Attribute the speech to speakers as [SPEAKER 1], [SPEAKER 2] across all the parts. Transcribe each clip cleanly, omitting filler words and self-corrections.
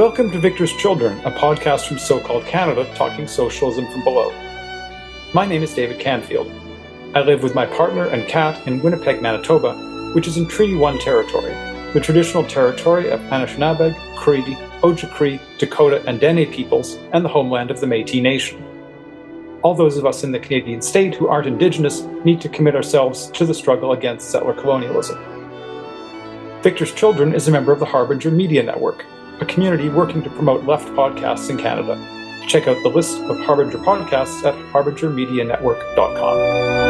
[SPEAKER 1] Welcome to Victor's Children, a podcast from so-called Canada talking socialism from below. My name is David Canfield. I live with my partner and cat in Winnipeg, Manitoba, which is in Treaty 1 territory, the traditional territory of Anishinaabe, Cree, Ojibwe, Dakota, and Dene peoples, and the homeland of the Métis Nation. All those of us in the Canadian state who aren't Indigenous need to commit ourselves to the struggle against settler colonialism. Victor's Children is a member of the Harbinger Media Network, a community working to promote left podcasts in Canada. Check out the list of Harbinger podcasts at harbingermedianetwork.com.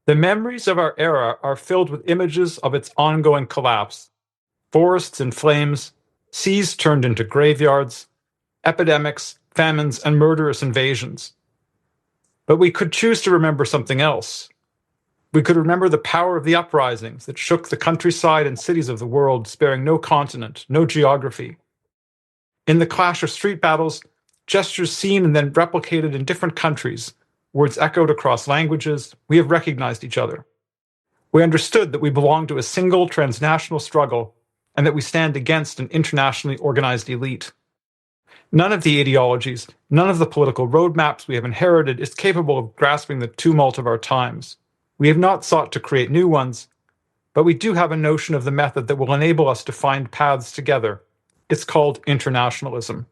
[SPEAKER 1] The memories of our era are filled with images of its ongoing collapse. Forests in flames, seas turned into graveyards, epidemics, famines, and murderous invasions. But we could choose to remember something else. We could remember the power of the uprisings that shook the countryside and cities of the world, sparing no continent, no geography. In the clash of street battles, gestures seen and then replicated in different countries, words echoed across languages, we have recognized each other. We understood that we belong to a single transnational struggle and that we stand against an internationally organized elite. None of the ideologies, none of the political roadmaps we have inherited is capable of grasping the tumult of our times. We have not sought to create new ones, but we do have a notion of the method that will enable us to find paths together. It's called internationalism.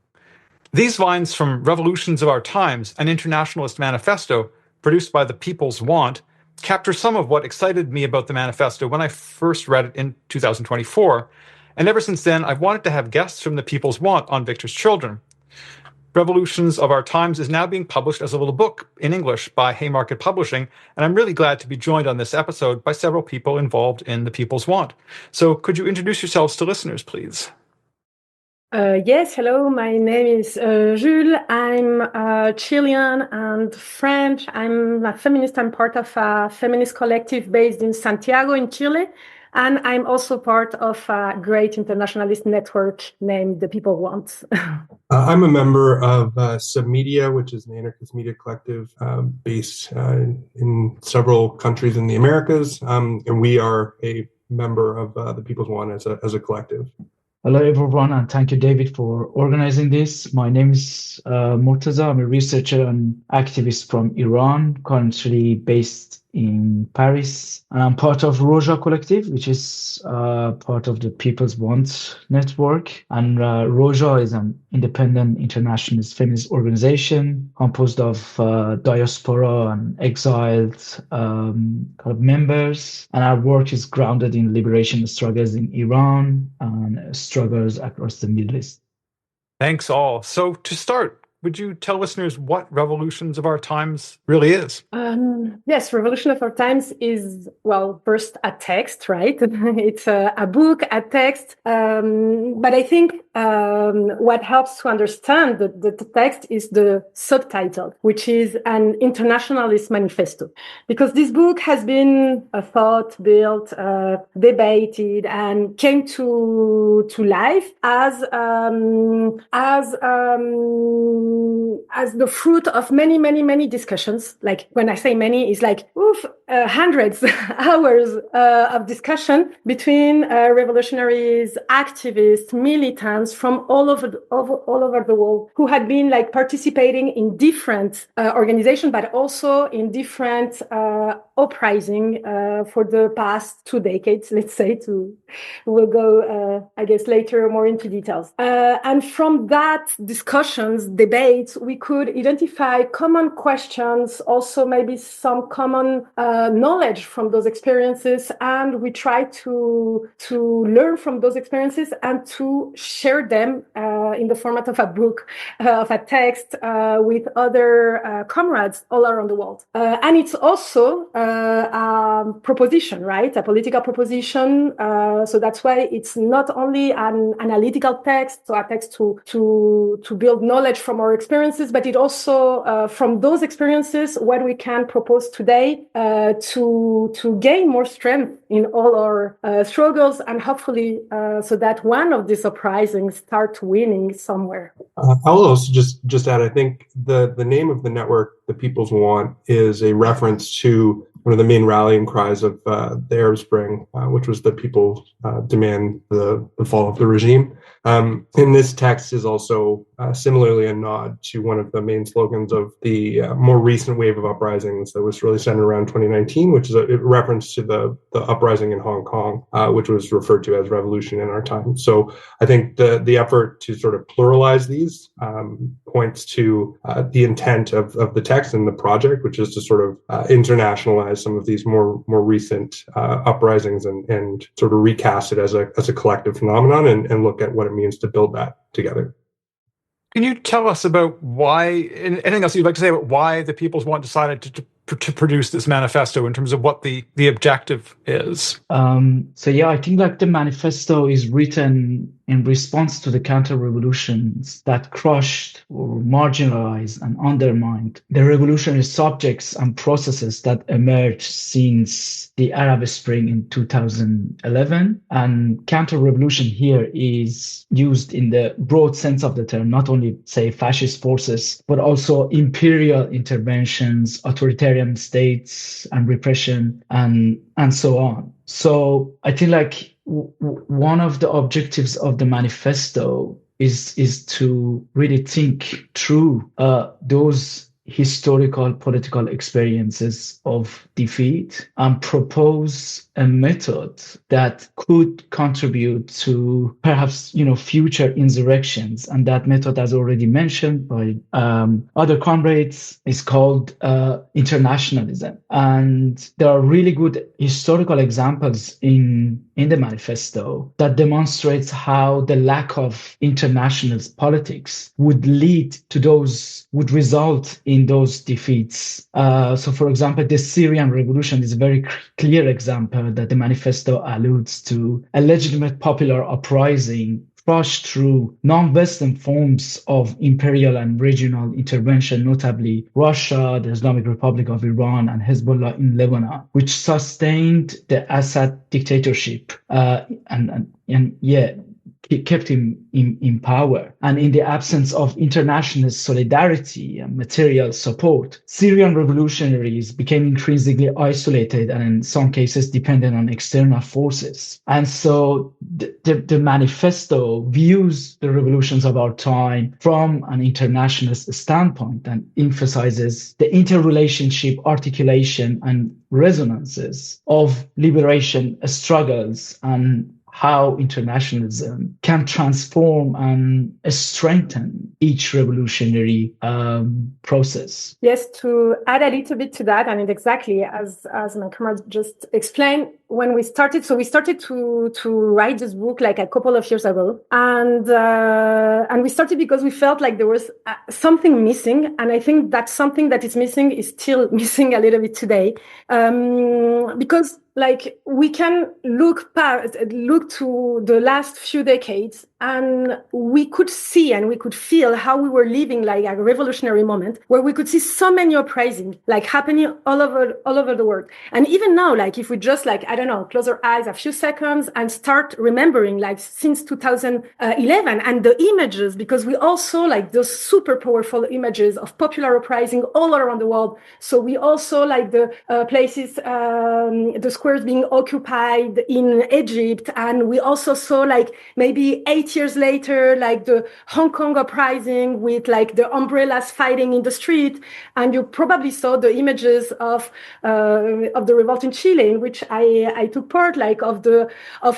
[SPEAKER 1] These lines from Revolutions of Our Times, an Internationalist Manifesto, produced by the People's Want, capture some of what excited me about the manifesto when I first read it in 2024, and ever since then I've wanted to have guests from the People's Want on Victor's Children. Revolutions of Our Times is now being published as a little book in English by Haymarket Publishing, and I'm really glad to be joined on this episode by several people involved in the People's Want. So could you introduce yourselves to listeners, please?
[SPEAKER 2] Yes, hello, my name is Jules. I'm Chilean and French. I'm a feminist. I'm part of a feminist collective based in Santiago in Chile. And I'm also part of a great internationalist network named The People Want.
[SPEAKER 3] I'm a member of Submedia, which is an anarchist media collective based in several countries in the Americas. And we are a member of The People's Want as a collective.
[SPEAKER 4] Hello, everyone, and thank you, David, for organizing this. My name is Murtaza. I'm a researcher and activist from Iran, currently based in Paris. And I'm part of Roja Collective, which is part of the People's Want network. And Roja is an independent internationalist feminist organization composed of diaspora and exiled kind of members. And our work is grounded in liberation struggles in Iran and struggles across the Middle East.
[SPEAKER 1] Thanks all. So to start, would you tell listeners what Revolutions of Our Times really is?
[SPEAKER 2] Yes, Revolution of Our Times is, well, first a text, right? It's a book, a text. But I think what helps to understand the text is the subtitle, which is an Internationalist Manifesto. Because this book has been thought, built, debated, and came to life as the fruit of many discussions. Like when I say many, it's like hundreds hours of discussion between revolutionaries, activists, militants from all over the world who had been like participating in different organizations, but also in different uprising for the past 2 decades. Let's say we'll go I guess later more into details. And from that discussions, debates, we could identify common questions, also maybe some common knowledge from those experiences, and we try to learn from those experiences and to share them in the format of a book, of a text, with other comrades all around the world. And it's also a proposition, right? A political proposition. So that's why it's not only an analytical text, so a text to build knowledge from our experiences, but it also, from those experiences, what we can propose today to gain more strength in all our struggles, and hopefully so that one of these uprisings start winning somewhere.
[SPEAKER 3] I'll also just add, I think the name of the network, The People's Want, is a reference to one of the main rallying cries of the Arab Spring, which was the people demand the fall of the regime. And this text is also similarly a nod to one of the main slogans of the more recent wave of uprisings that was really centered around 2019, which is a reference to the uprising in Hong Kong, which was referred to as revolution in our time. So I think the effort to sort of pluralize these points to the intent of the text and the project, which is to sort of internationalize some of these more recent uprisings and sort of recast it as a collective phenomenon and look at what it means to build that together.
[SPEAKER 1] Can you tell us about why, anything else you'd like to say about why the People's Want decided to produce this manifesto in terms of what the objective is?
[SPEAKER 4] I think like the manifesto is written in response to the counter-revolutions that crushed or marginalized and undermined the revolutionary subjects and processes that emerged since the Arab Spring in 2011. And counter-revolution here is used in the broad sense of the term, not only, say, fascist forces, but also imperial interventions, authoritarian states and repression, and so on. So I think like one of the objectives of the manifesto is to really think through those historical political experiences of defeat and propose a method that could contribute to perhaps future insurrections. And that method, as already mentioned by other comrades, is called internationalism. And there are really good historical examples in the manifesto that demonstrates how the lack of internationalist politics would result in those defeats. So, for example, the Syrian revolution is a very clear example that the manifesto alludes to. A legitimate popular uprising crushed through non-Western forms of imperial and regional intervention, notably Russia, the Islamic Republic of Iran, and Hezbollah in Lebanon, which sustained the Assad dictatorship kept him in power. And in the absence of international solidarity and material support, Syrian revolutionaries became increasingly isolated and in some cases dependent on external forces. And so the manifesto views the revolutions of our time from an internationalist standpoint and emphasizes the interrelationship, articulation, and resonances of liberation struggles and how internationalism can transform and strengthen each revolutionary process.
[SPEAKER 2] Yes, to add a little bit to that, and exactly as my comrade just explained, when we started to write this book like a couple of years ago, and we started because we felt like there was something missing, and I think that something that is missing is still missing a little bit today, because like we can look to the last few decades, and we could see and we could feel how we were living like a revolutionary moment where we could see so many uprisings like happening all over the world. And even now, like if we just close our eyes a few seconds and start remembering like since 2011 and the images, because we also like those super powerful images of popular uprising all around the world. So we also like the places, the squares being occupied in Egypt, and we also saw like maybe 8 years later like the Hong Kong uprising with like the umbrellas fighting in the street. And you probably saw the images of the revolt in Chile, in which I took part, like of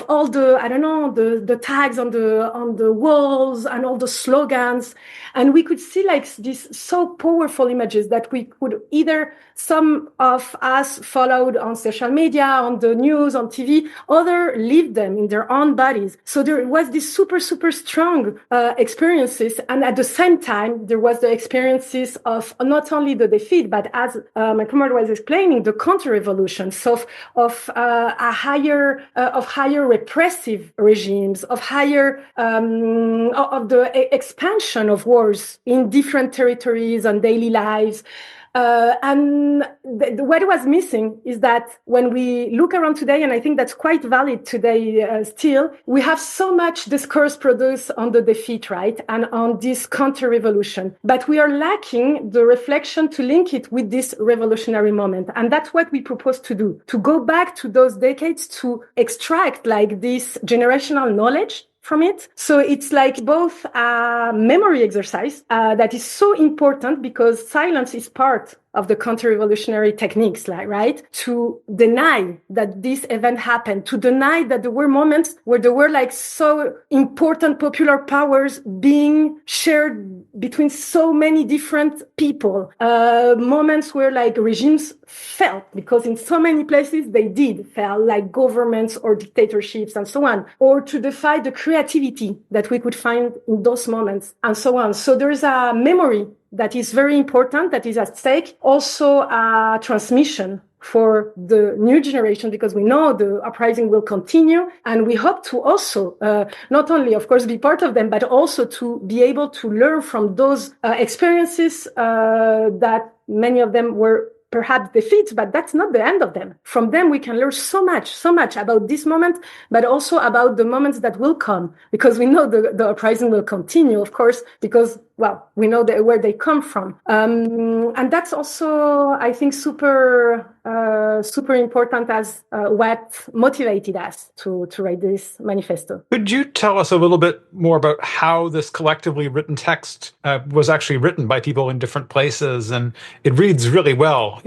[SPEAKER 2] all the tags on the walls and all the slogans. And we could see like these so powerful images that we could either, some of us followed on social media, on the news, on TV, other lived them in their own bodies. So there was this super, super strong experiences. And at the same time, there was the experiences of not only the defeat, but as my comrade was explaining, the counter-revolutions of higher repressive regimes, of the expansion of wars in different territories and daily lives. And what was missing is that when we look around today, and I think that's quite valid today still, we have so much discourse produced on the defeat, right? And on this counter-revolution. But we are lacking the reflection to link it with this revolutionary moment. And that's what we propose to do, to go back to those decades to extract like this generational knowledge from it. So it's like both a memory exercise that is so important because silence is part of the counter-revolutionary techniques, like, right? To deny that this event happened, to deny that there were moments where there were like so important popular powers being shared between so many different people, moments where like regimes fell, because in so many places they did fail, like governments or dictatorships and so on, or to defy the creativity that we could find in those moments and so on. So there is a memory that is very important, that is at stake. Also a transmission for the new generation, because we know the uprising will continue. And we hope to also not only, of course, be part of them, but also to be able to learn from those experiences that many of them were perhaps defeats, but that's not the end of them. From them, we can learn so much about this moment, but also about the moments that will come, because we know the uprising will continue, of course, because, well, we know where they come from. And that's also, I think, super important as what motivated us to write this manifesto.
[SPEAKER 1] Could you tell us a little bit more about how this collectively written text was actually written by people in different places? And it reads really well,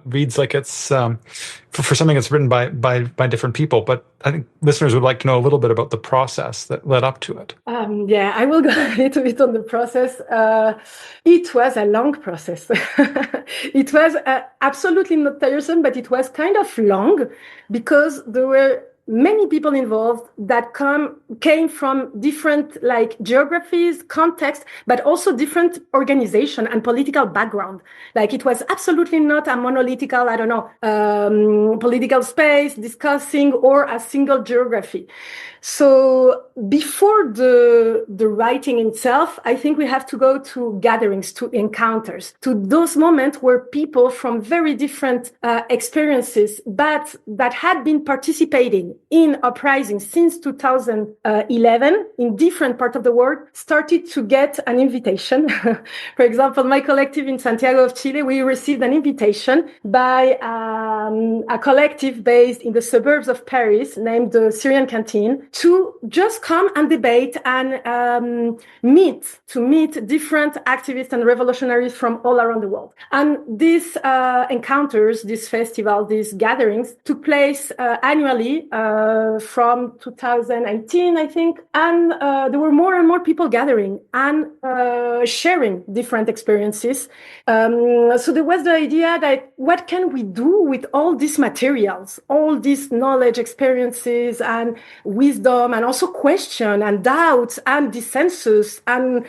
[SPEAKER 1] reads like it's for something that's written by different people. But I think listeners would like to know a little bit about the process that led up to it.
[SPEAKER 2] Yeah, I will go a little bit on the process. It was a long process. It was absolutely not tiresome, but it was kind of long because there were many people involved that came from different like geographies, contexts, but also different organization and political background. Like it was absolutely not a monolithical, political space discussing or a single geography. So before the writing itself, I think we have to go to gatherings, to encounters, to those moments where people from very different experiences, but that had been participating in uprising since 2011 in different parts of the world, started to get an invitation. For example, my collective in Santiago of Chile, we received an invitation by a collective based in the suburbs of Paris named the Syrian Canteen to just come and debate and meet different activists and revolutionaries from all around the world. And these encounters, this festival, these gatherings took place annually from 2018, I think. And there were more and more people gathering and sharing different experiences. So there was the idea that what can we do with all these materials, all these knowledge, experiences, and wisdom, and also question and doubts and dissensus and,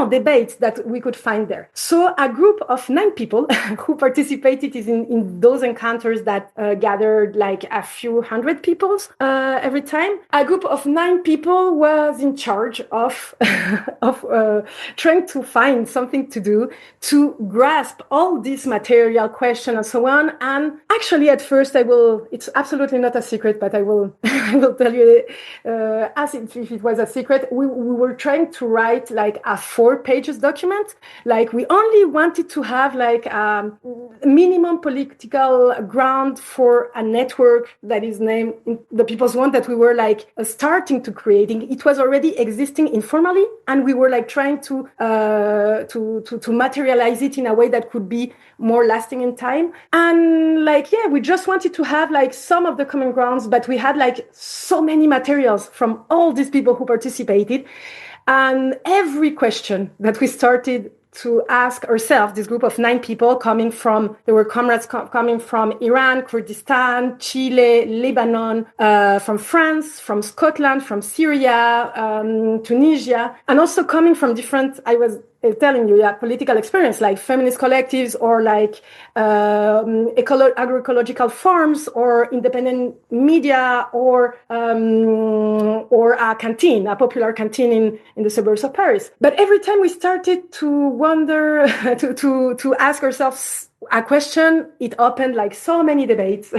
[SPEAKER 2] debates that we could find there. So a group of 9 people who participated in those encounters that gathered like a few hundred people every time. A group of 9 people was in charge of trying to find something to do to grasp all this material, question, and so on. And actually, at first, it's absolutely not a secret, but I will tell you as if it was a secret. We were trying to write like a 4-page document. Like we only wanted to have like a minimum political ground for a network that is named the People's Want that we were like starting to creating. It was already existing informally, and we were like trying to materialize it in a way that could be more lasting in time. And we just wanted to have like some of the common grounds, but we had like so many materials from all these people who participated. And every question that we started to ask ourselves, this group of 9 people there were comrades coming from Iran, Kurdistan, Chile, Lebanon, from France, from Scotland, from Syria, Tunisia, and also coming from different, telling you, political experience, like feminist collectives or like agroecological farms or independent media or a canteen, a popular canteen in the suburbs of Paris. But every time we started to wonder, to ask ourselves a question, it opened like so many debates,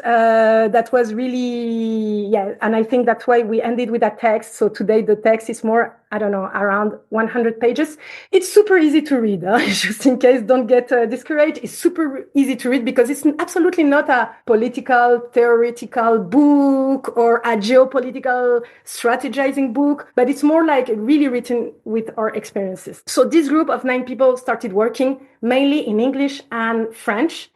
[SPEAKER 2] that was really, and I think that's why we ended with that text. So today the text is more, I don't know, around 100 pages. It's super easy to read, just in case, don't get discouraged. It's super easy to read because it's absolutely not a political, theoretical book or a geopolitical strategizing book, but it's more like really written with our experiences. So this group of 9 people started working mainly in English and French.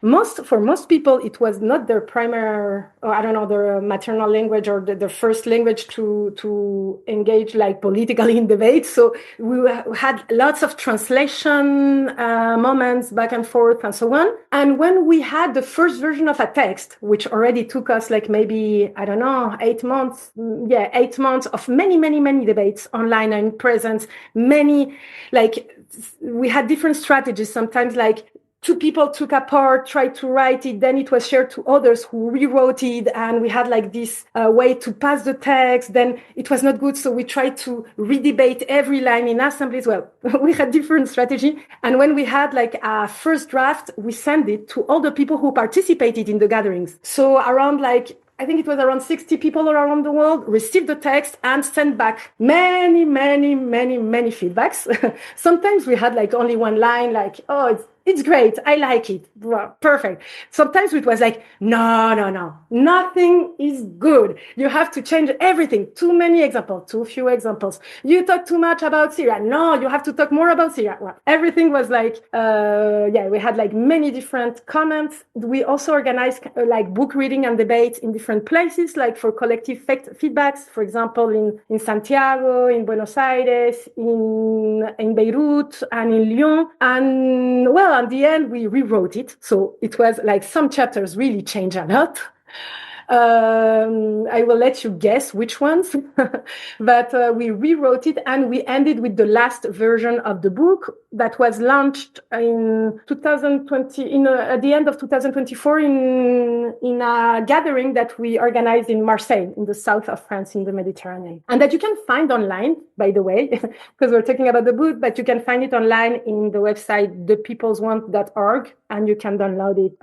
[SPEAKER 2] For most people, it was not their primary, or I don't know, their maternal language or their first language to engage like politically in debates. So we had lots of translation moments back and forth and so on. And when we had the first version of a text, which already took us like maybe, I don't know, 8 months. 8 months of many debates online and in presence, we had different strategies. Sometimes like 2 people took a part, tried to write it, then it was shared to others who rewrote it, and we had like this way to pass the text. Then it was not good, so we tried to redebate every line in assemblies. Well, we had different strategy, and when we had like a first draft, we sent it to all the people who participated in the gatherings. So around like, I think it was around 60 people around the world received the text and sent back many feedbacks. Sometimes we had like only one line, like, oh, it's great, I like it, perfect. Sometimes it was like, no, nothing is good. You have to change everything. Too many examples, too few examples. You talk too much about Syria. No, you have to talk more about Syria. Well, everything was like, we had like many different comments. We also organized like book reading and debates in different places, like for collective feedbacks, for example, in Santiago, in Buenos Aires, in Beirut, and in Lyon. And well, at the end, we rewrote it. So it was like some chapters really changed a lot. I will let you guess which ones, but we rewrote it and we ended with the last version of the book that was launched in 2020, at the end of 2024 in a gathering that we organized in Marseille, in the south of France, in the Mediterranean. And that you can find online, by the way, because we're talking about the book, but you can find it online in the website thepeopleswant.org, and you can download it,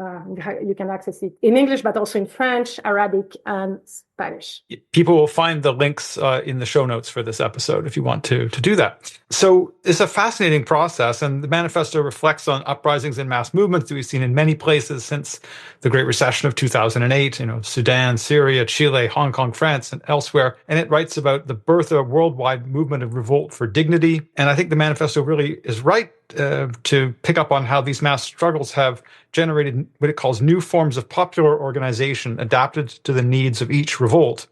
[SPEAKER 2] you can access it in English, but also in French, Arabic, and Spanish.
[SPEAKER 1] People will find the links in the show notes for this episode if you want to do that. So it's a fascinating process, and the manifesto reflects on uprisings and mass movements that we've seen in many places since the Great Recession of 2008, Sudan, Syria, Chile, Hong Kong, France, and elsewhere. And it writes about the birth of a worldwide movement of revolt for dignity. And I think the manifesto really is right to pick up on how these mass struggles have generated what it calls new forms of popular organization adapted to the needs of each revolt,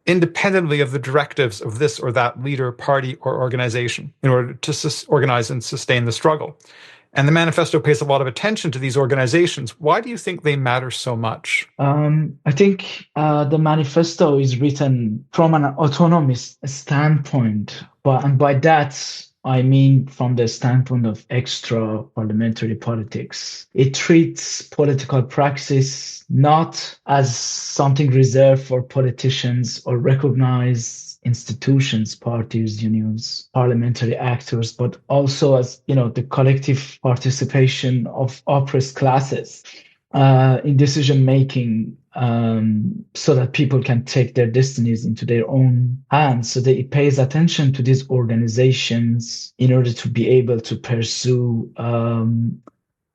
[SPEAKER 1] independently of the directives of this or that leader, party, or organization, in order to organize and sustain the struggle. And the manifesto pays a lot of attention to these organizations. Why do you think they matter so much?
[SPEAKER 4] I think the manifesto is written from an autonomous standpoint, and by that, I mean from the standpoint of extra parliamentary politics. It treats political praxis not as something reserved for politicians or recognized institutions, parties, unions, parliamentary actors, but also as, the collective participation of oppressed classes in decision-making, so that people can take their destinies into their own hands. So that it pays attention to these organizations in order to be able to pursue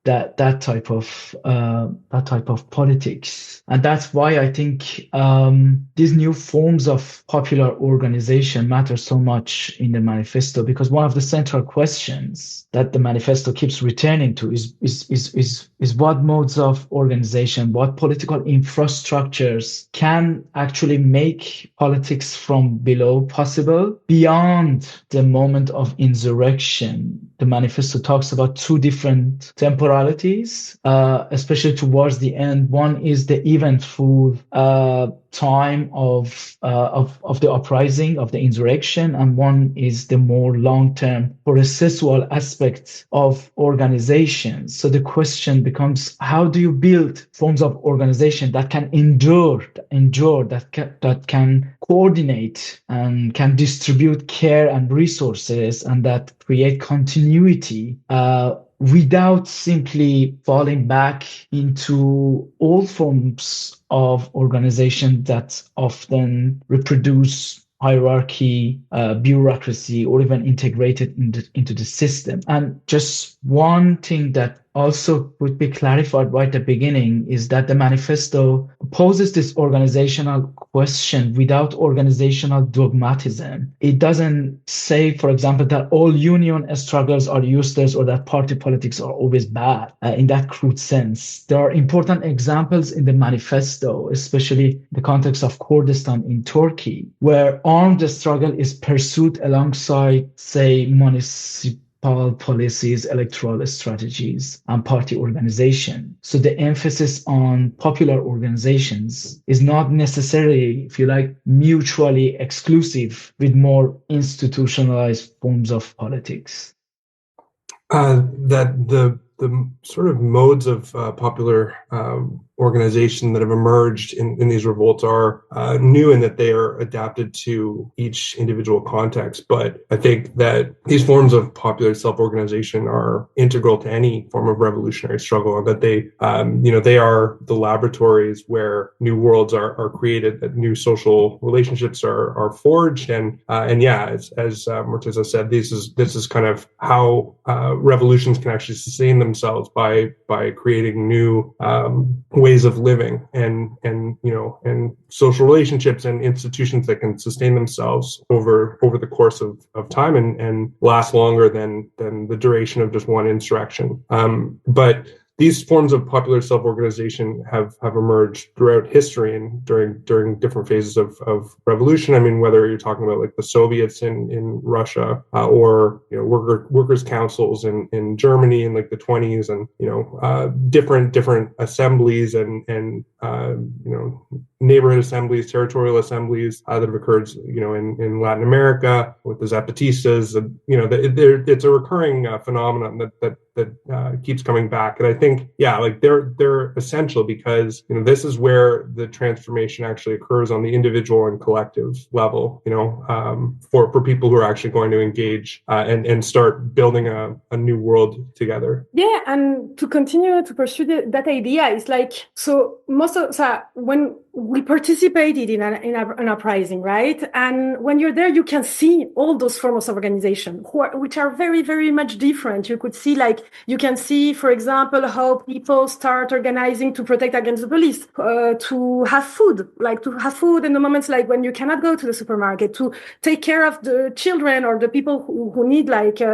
[SPEAKER 4] that type of politics. And that's why I think these new forms of popular organization matter so much in the manifesto, because one of the central questions that the manifesto keeps returning to is what modes of organization, what political infrastructures can actually make politics from below possible beyond the moment of insurrection. The manifesto talks about 2 different temporalities, especially towards the end. One is the eventful time of the uprising, of the insurrection, and one is the more long-term processual aspects of organizations. So the question becomes, how do you build forms of organization that can endure, that can coordinate and can distribute care and resources, and that create continuity without simply falling back into old forms of organization that often reproduce hierarchy, bureaucracy, or even integrated into the system. And just one thing that also would be clarified right at the beginning is that the manifesto poses this organizational question without organizational dogmatism. It doesn't say, for example, that all union struggles are useless or that party politics are always bad in that crude sense. There are important examples in the manifesto, especially the context of Kurdistan in Turkey, where armed struggle is pursued alongside, say, municipal policies, electoral strategies, and party organization. So the emphasis on popular organizations is not necessarily, if you like, mutually exclusive with more institutionalized forms of politics.
[SPEAKER 3] That the sort of modes of popular organization that have emerged in these revolts are new in that they are adapted to each individual context. But I think that these forms of popular self-organization are integral to any form of revolutionary struggle, and that they are the laboratories where new worlds are created, that new social relationships are forged, and yeah, as Murtaza said, this is kind of how revolutions can actually sustain themselves by creating new ways of living and social relationships and institutions that can sustain themselves over the course of time and last longer than the duration of just one insurrection. But these forms of popular self-organization have emerged throughout history and during different phases of revolution. I mean, whether you're talking about like the Soviets in Russia or workers' councils in Germany in like the 1920s, and different assemblies and neighborhood assemblies, territorial assemblies that have occurred in Latin America with the Zapatistas. It's a recurring phenomenon that keeps coming back. And I think, they're essential because, this is where the transformation actually occurs on the individual and collective level, for people who are actually going to engage and start building a new world together.
[SPEAKER 2] Yeah, and to continue to pursue that idea, it's like, when we participated in an uprising, right? And when you're there, you can see all those forms of organization, which are very, very much different. You could see, for example, how people start organizing to protect against the police, to have food in the moments like when you cannot go to the supermarket, to take care of the children or the people who need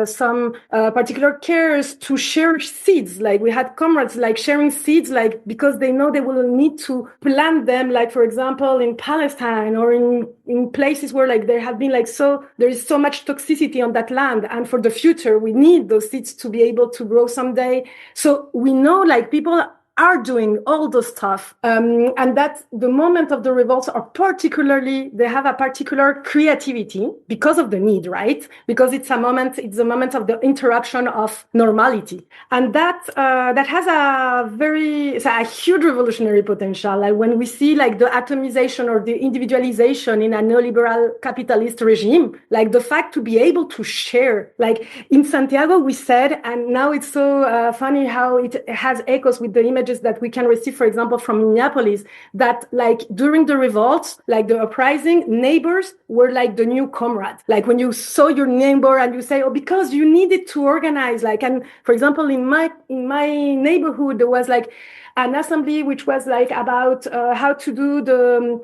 [SPEAKER 2] some particular cares, to share seeds. Like we had comrades sharing seeds, because they know they will need to plant them, for example, in Palestine or in places where there have been there is so much toxicity on that land, and for the future we need those seeds to be able to grow someday. So we know people are doing all the stuff, and that the moment of the revolts they have a particular creativity because of the need, right? Because it's the moment of the interruption of normality, and that has a huge revolutionary potential. When we see the atomization or the individualization in a neoliberal capitalist regime, the fact to be able to share, in Santiago we said, and now it's so funny how it has echoes with the image that we can receive, for example, from Minneapolis, that during the revolts, the uprising, neighbors were the new comrades. When you saw your neighbor and you say, oh, because you needed to organize, and for example, in my neighborhood, there was an assembly which was about how to do the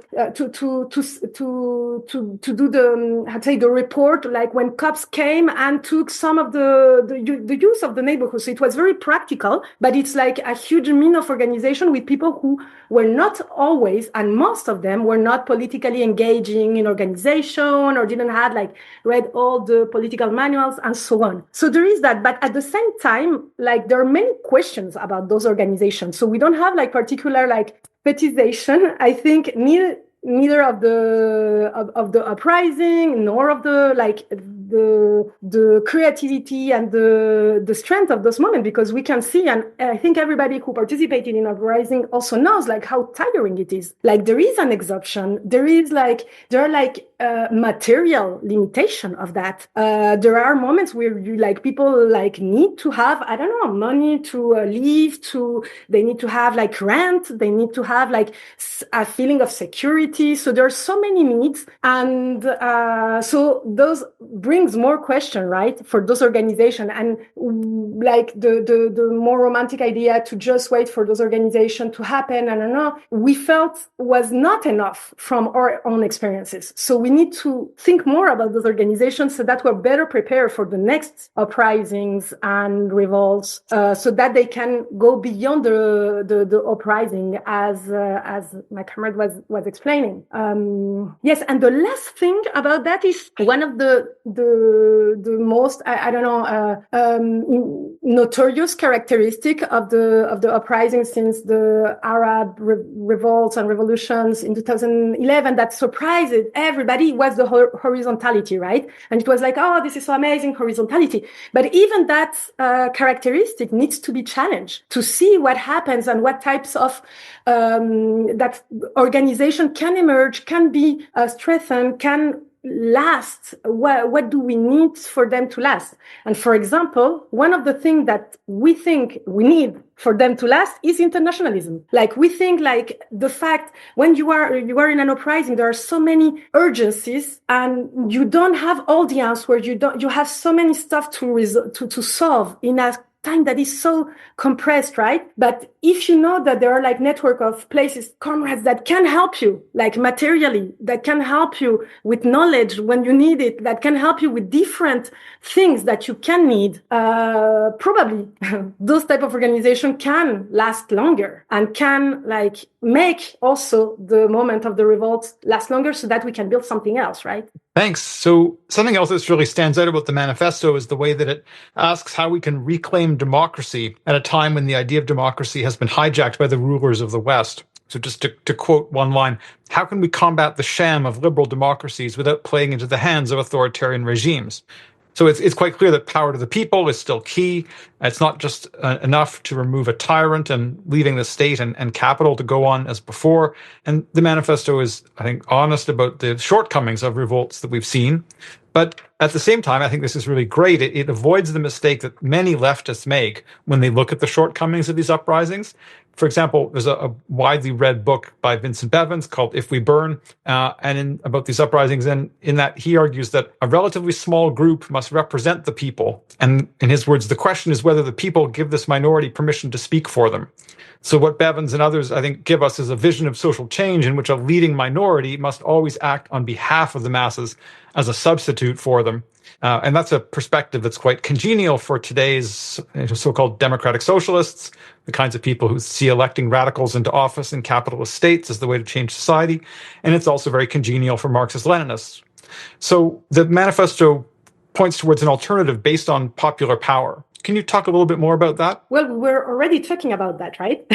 [SPEAKER 2] the report, when cops came and took some of the use of the neighborhood. So it was very practical, but it's a huge mean of organization with people who were not always, and most of them were not politically engaging in organization or didn't have read all the political manuals and so on. So there is that, but at the same time, there are many questions about those organizations. So we don't have particular fetishization. I think neither of the uprising nor of the creativity and the strength of those moments, because we can see, and I think everybody who participated in uprising also knows like how tiring it is. Like there is an exhaustion, there are material limitation of that. There are moments where you like people like need to have, I don't know, money to live, they need to have like rent, they need to have like a feeling of security. So there are so many needs, and so those brings more question, right, for those organizations. And like the more romantic idea to just wait for those organizations to happen, I don't know, we felt was not enough from our own experiences. So we need to think more about those organizations so that we're better prepared for the next uprisings and revolts, so that they can go beyond the uprising, as my comrade was explaining. Yes, and the last thing about that is one of the most notorious characteristic of the uprising since the Arab revolts and revolutions in 2011 that surprised everybody was the horizontality, right? And it was like, oh, this is so amazing, horizontality. But even that characteristic needs to be challenged to see what happens and what types of that organization can emerge, can be strengthened, can last. What do we need for them to last? And for example, one of the things that we think we need for them to last is internationalism. Like we think like the fact when you are in an uprising, there are so many urgencies and you don't have all the answers. You have so many stuff to solve in a time that is so compressed, right? But if you know that there are like network of places, comrades that can help you, like materially, that can help you with knowledge when you need it, that can help you with different things that you can need, probably those type of organization can last longer and can like make also the moment of the revolt last longer so that we can build something else, right?
[SPEAKER 1] Thanks. So something else that really stands out about the manifesto is the way that it asks how we can reclaim democracy at a time when the idea of democracy has been hijacked by the rulers of the West. So just to quote one line, how can we combat the sham of liberal democracies without playing into the hands of authoritarian regimes? So it's quite clear that power to the people is still key. It's not just enough to remove a tyrant and leaving the state and capital to go on as before. And the manifesto is, I think, honest about the shortcomings of revolts that we've seen. But at the same time, I think this is really great. It avoids the mistake that many leftists make when they look at the shortcomings of these uprisings. For example, there's a widely read book by Vincent Bevins called If We Burn, about these uprisings. And in that, he argues that a relatively small group must represent the people. And in his words, the question is whether the people give this minority permission to speak for them. So what Bevins and others, I think, give us is a vision of social change in which a leading minority must always act on behalf of the masses as a substitute for them. And that's a perspective that's quite congenial for today's so-called democratic socialists, the kinds of people who see electing radicals into office in capitalist states as the way to change society. And it's also very congenial for Marxist-Leninists. So the manifesto points towards an alternative based on popular power. Can you talk a little bit more about that?
[SPEAKER 2] Well, we're already talking about that, right?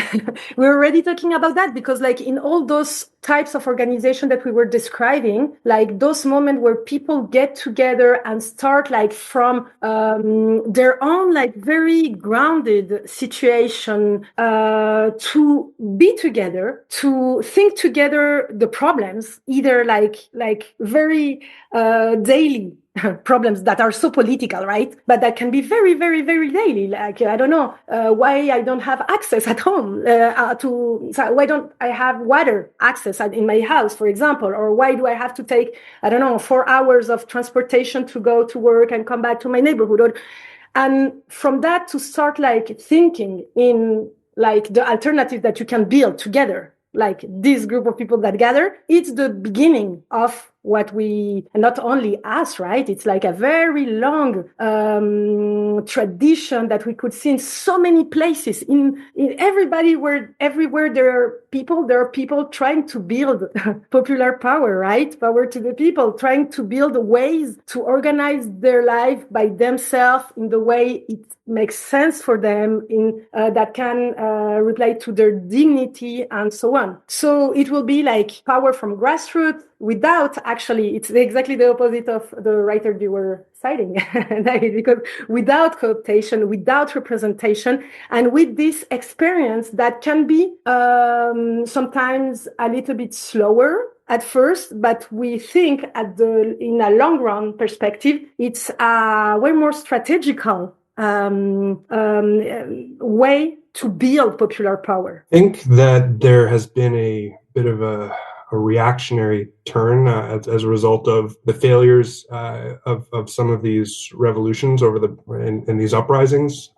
[SPEAKER 2] We're already talking about that because like in all those types of organization that we were describing, like those moments where people get together and start like from their own like very grounded situation to be together, to think together the problems, either like very daily problems that are so political, right? But that can be very, very, very daily. Like, I don't know, why I don't have access at home so why don't I have water access in my house, for example? Or why do I have to take, I don't know, 4 hours of transportation to go to work and come back to my neighborhood? And from that to start like thinking in like the alternative that you can build together, like this group of people that gather, it's the beginning of what we, and not only us, right? It's like a very long tradition that we could see in so many places. In everywhere there are people trying to build popular power, right? Power to the people, trying to build ways to organize their life by themselves in the way it makes sense for them, in that can reply to their dignity and so on. So it will be like power from grassroots without, actually, it's exactly the opposite of the writer you were citing, because without cooptation, without representation, and with this experience that can be sometimes a little bit slower at first, but we think in a long run perspective, it's a way more strategical way to build popular power.
[SPEAKER 3] I think that there has been a bit of a reactionary turn as a result of the failures of some of these revolutions in these uprisings,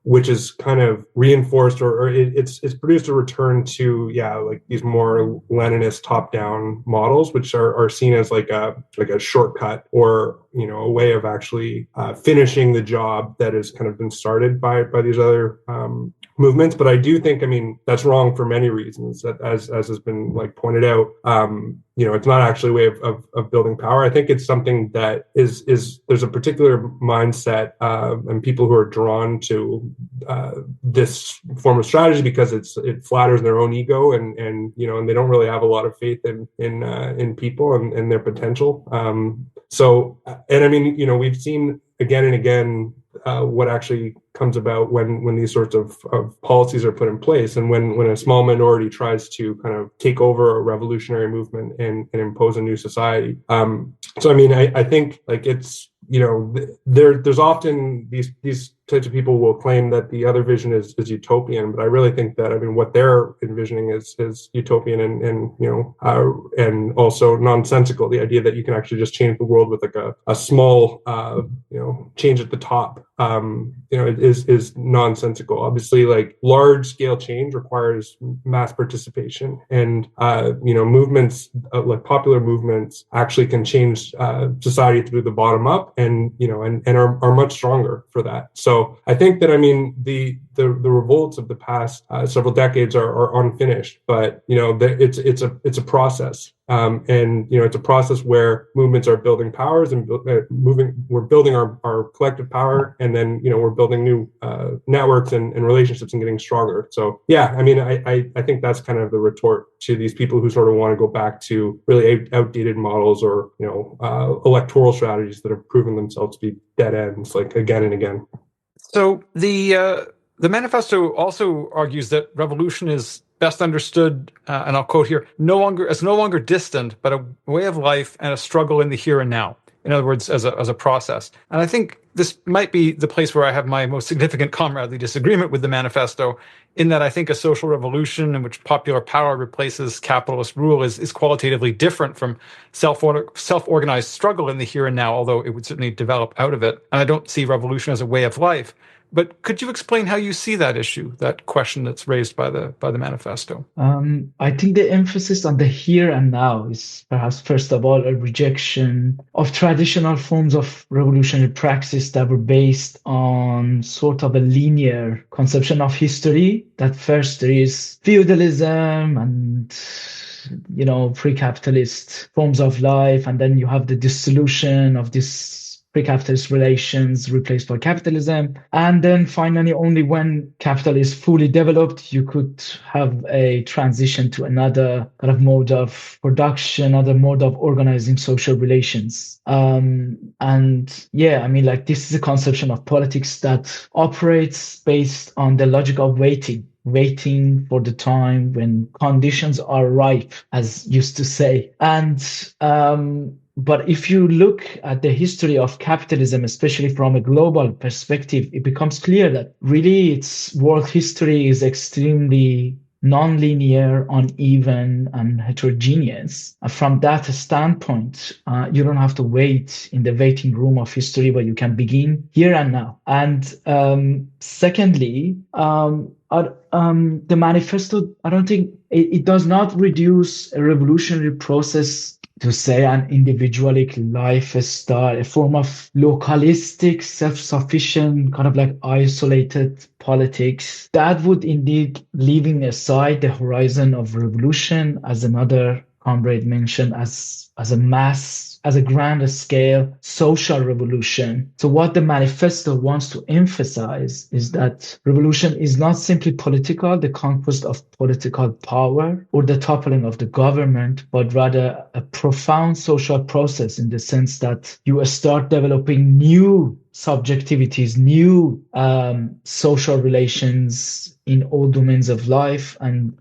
[SPEAKER 3] which is kind of reinforced or it's produced a return to like these more Leninist top-down models, which are seen as like a shortcut or a way of actually finishing the job that has kind of been started by these other movements. But I do think, that's wrong for many reasons, that as has been pointed out, it's not actually a way of building power. I think it's something that is there's a particular mindset and people who are drawn to this form of strategy because it flatters their own ego and they don't really have a lot of faith in people and their potential. We've seen again and again what actually comes about when these sorts of policies are put in place, and when a small minority tries to kind of take over a revolutionary movement and impose a new society. I think it's there's often these types of people will claim that the other vision is utopian, but I really think that what they're envisioning is utopian and also nonsensical. The idea that you can actually just change the world with a small change at the top is nonsensical. Obviously, large scale change requires mass participation, and movements popular movements actually can change society through the bottom up, and are much stronger for that. So I think that the revolts of the past several decades are unfinished, but it's a process. It's a process where movements are building powers and we're building our collective power, and then we're building new networks and relationships and getting stronger. So I think that's kind of the retort to these people who sort of want to go back to really outdated models or electoral strategies that have proven themselves to be dead ends again and again.
[SPEAKER 1] So the manifesto also argues that revolution is best understood, and I'll quote here, no longer distant, but a way of life and a struggle in the here and now. In other words, as a process. And I think this might be the place where I have my most significant comradely disagreement with the manifesto, in that I think a social revolution in which popular power replaces capitalist rule is qualitatively different from self-organized struggle in the here and now, although it would certainly develop out of it. And I don't see revolution as a way of life. But could you explain how you see that issue, that question that's raised by the manifesto?
[SPEAKER 4] I think the emphasis on the here and now is perhaps, first of all, a rejection of traditional forms of revolutionary praxis that were based on sort of a linear conception of history. That first there is feudalism and pre-capitalist forms of life, and then you have the dissolution of this pre-capitalist relations replaced by capitalism. And then finally, only when capital is fully developed, you could have a transition to another kind of mode of production, another mode of organizing social relations. This is a conception of politics that operates based on the logic of waiting for the time when conditions are ripe, as used to say. But if you look at the history of capitalism, especially from a global perspective, it becomes clear that really its world history is extremely non-linear, uneven, and heterogeneous. From that standpoint, you don't have to wait in the waiting room of history, but you can begin here and now. And secondly, the manifesto, I don't think it does not reduce a revolutionary process to say, an individualistic lifestyle, a form of localistic, self-sufficient, kind of like isolated politics that would indeed, leaving aside the horizon of revolution, as another comrade mentioned, as a grand scale social revolution. So what the manifesto wants to emphasize is that revolution is not simply political, the conquest of political power or the toppling of the government, but rather a profound social process, in the sense that you start developing new subjectivities, new social relations in all domains of life, and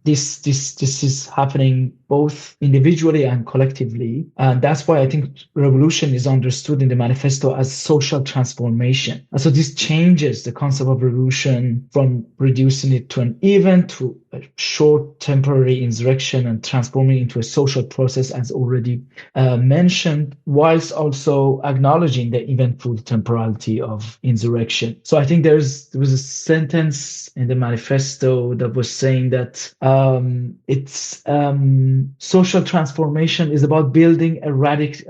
[SPEAKER 4] this is happening both individually and collectively, and that's why I think revolution is understood in the manifesto as social transformation. And so this changes the concept of revolution from reducing it to an event, to a short temporary insurrection, and transforming into a social process, as already mentioned, whilst also acknowledging the eventful temporality of insurrection. So I think there was a sentence in the manifesto that was saying that social transformation is about building a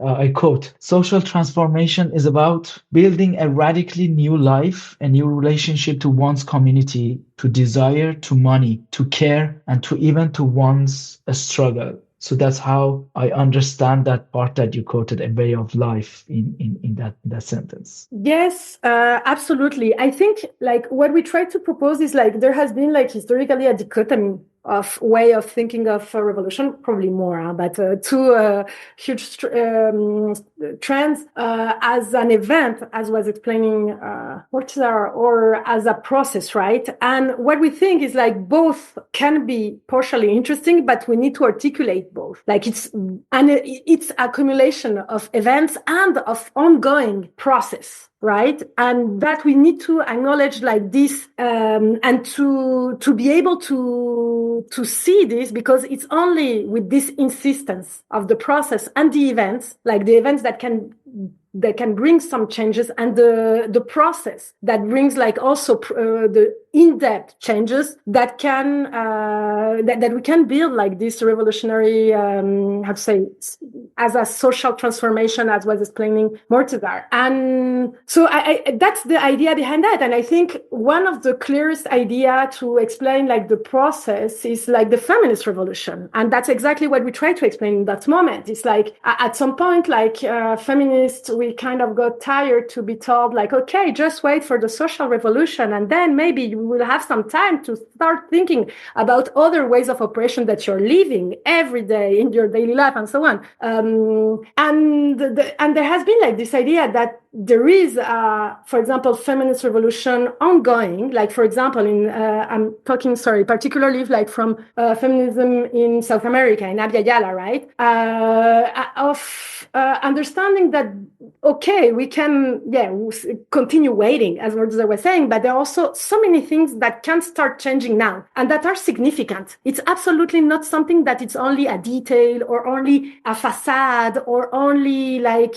[SPEAKER 4] I quote, social transformation is about building a radically new life, a new relationship to one's community, to desire, to money, to care, and to even to one's struggle. So that's how I understand that part that you quoted, a way of life, in that sentence.
[SPEAKER 2] Yes, absolutely. I think like what we try to propose is like there has been like historically a dichotomy of way of thinking of revolution, probably more, but two huge trends as an event, as was explaining Morteza, or as a process, right? And what we think is like both can be partially interesting, but we need to articulate both. Like it's accumulation of events and of ongoing process. Right. And that we need to acknowledge like this, and to be able to see this, because it's only with this insistence of the process and the events, like the events that can bring some changes, and the process that brings like also the in-depth changes that can that we can build like this revolutionary how to say, as a social transformation, as was explaining Morteza. And so that's the idea behind that. And I think one of the clearest idea to explain like the process is like the feminist revolution, and that's exactly what we try to explain in that moment. It's like at some point, like feminists, we kind of got tired to be told like, okay, just wait for the social revolution, and then maybe you will have some time to start thinking about other ways of operation that you're living every day in your daily life, and so on. And there has been like this idea that there is, for example, feminist revolution ongoing. Like, for example, I'm talking, particularly like from feminism in South America, in Abya Yala, right? Of understanding that, okay, we can, continue waiting, as Morteza was saying, but there are also so many things that can start changing now and that are significant. It's absolutely not something that it's only a detail or only a facade or only like,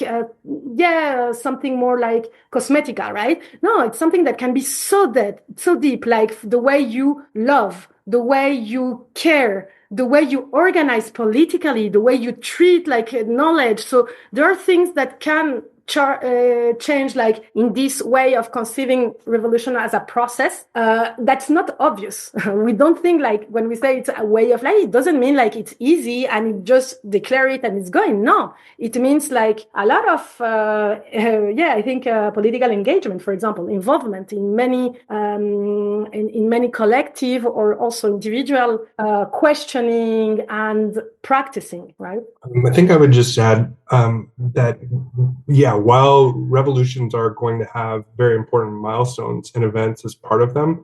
[SPEAKER 2] something more like cosmetica, right? No, it's something that can be so deep, like the way you love, the way you care, the way you organize politically, the way you treat like knowledge. So there are things that can change, like in this way of conceiving revolution as a process. That's not obvious. We don't think like when we say it's a way of life, it doesn't mean like it's easy and you just declare it and it's going. No, it means like a lot of, I think political engagement, for example, involvement in many, in many collective or also individual questioning and practicing, right?
[SPEAKER 3] I think I would just add that, while revolutions are going to have very important milestones and events as part of them,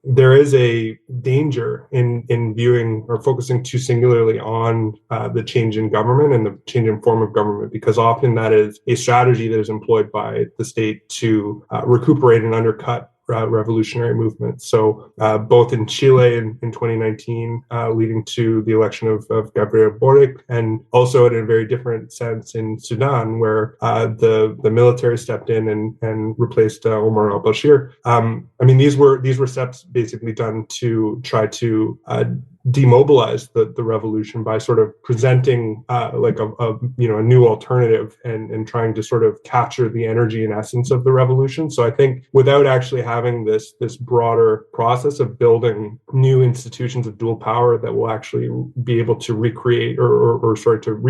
[SPEAKER 3] there is a danger in viewing or focusing too singularly on the change in government and the change in form of government, because often that is a strategy that is employed by the state to recuperate and undercut revolutionary movements. So both in Chile in 2019, leading to the election of Gabriel Boric, and also in a very different sense in Sudan, where the military stepped in and replaced Omar al-Bashir. These were steps basically done to try to demobilize the revolution by sort of presenting like a new alternative and trying to sort of capture the energy and essence of the revolution. So I think without actually having this broader process of building new institutions of dual power that will actually be able to recreate or sort of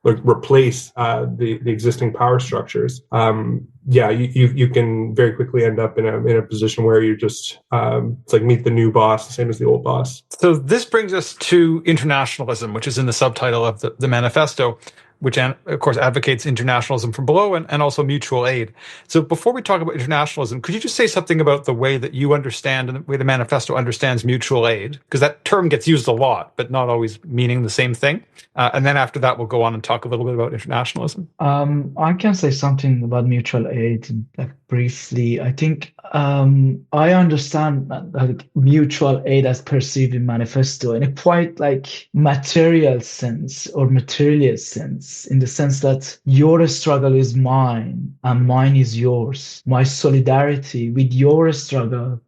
[SPEAKER 3] replace the existing power structures, you can very quickly end up in a position where you just it's like meet the new boss, the same as the old boss.
[SPEAKER 1] So this brings us to internationalism, which is in the subtitle of the manifesto, which of course advocates internationalism from below and also mutual aid. So before we talk about internationalism, could you just say something about the way that you understand and the way the manifesto understands mutual aid? Because that term gets used a lot, but not always meaning the same thing. And then after that, we'll go on and talk a little bit about internationalism.
[SPEAKER 4] I can say something about mutual aid, like briefly. I think I understand mutual aid as perceived in manifesto in a quite like material sense or materialist sense, in the sense that your struggle is mine and mine is yours. My solidarity with your struggle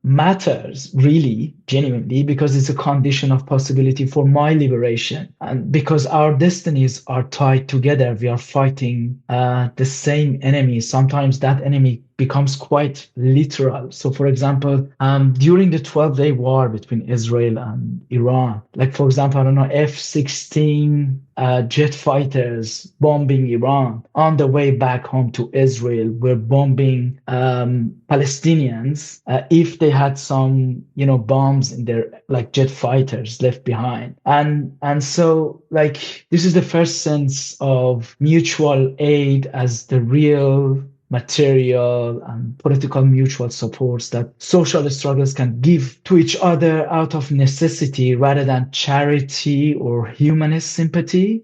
[SPEAKER 4] matters really, genuinely, because it's a condition of possibility for my liberation. And because our destinies are tied together, we are fighting the same enemy. Sometimes that enemy becomes quite literal. So, for example, during the 12-day war between Israel and Iran, like, for example, I don't know, F-16 jet fighters bombing Iran on the way back home to Israel were bombing Palestinians if they had some, bombs in their like jet fighters left behind. And so like this is the first sense of mutual aid as the real material and political mutual supports that social struggles can give to each other out of necessity rather than charity or humanist sympathy,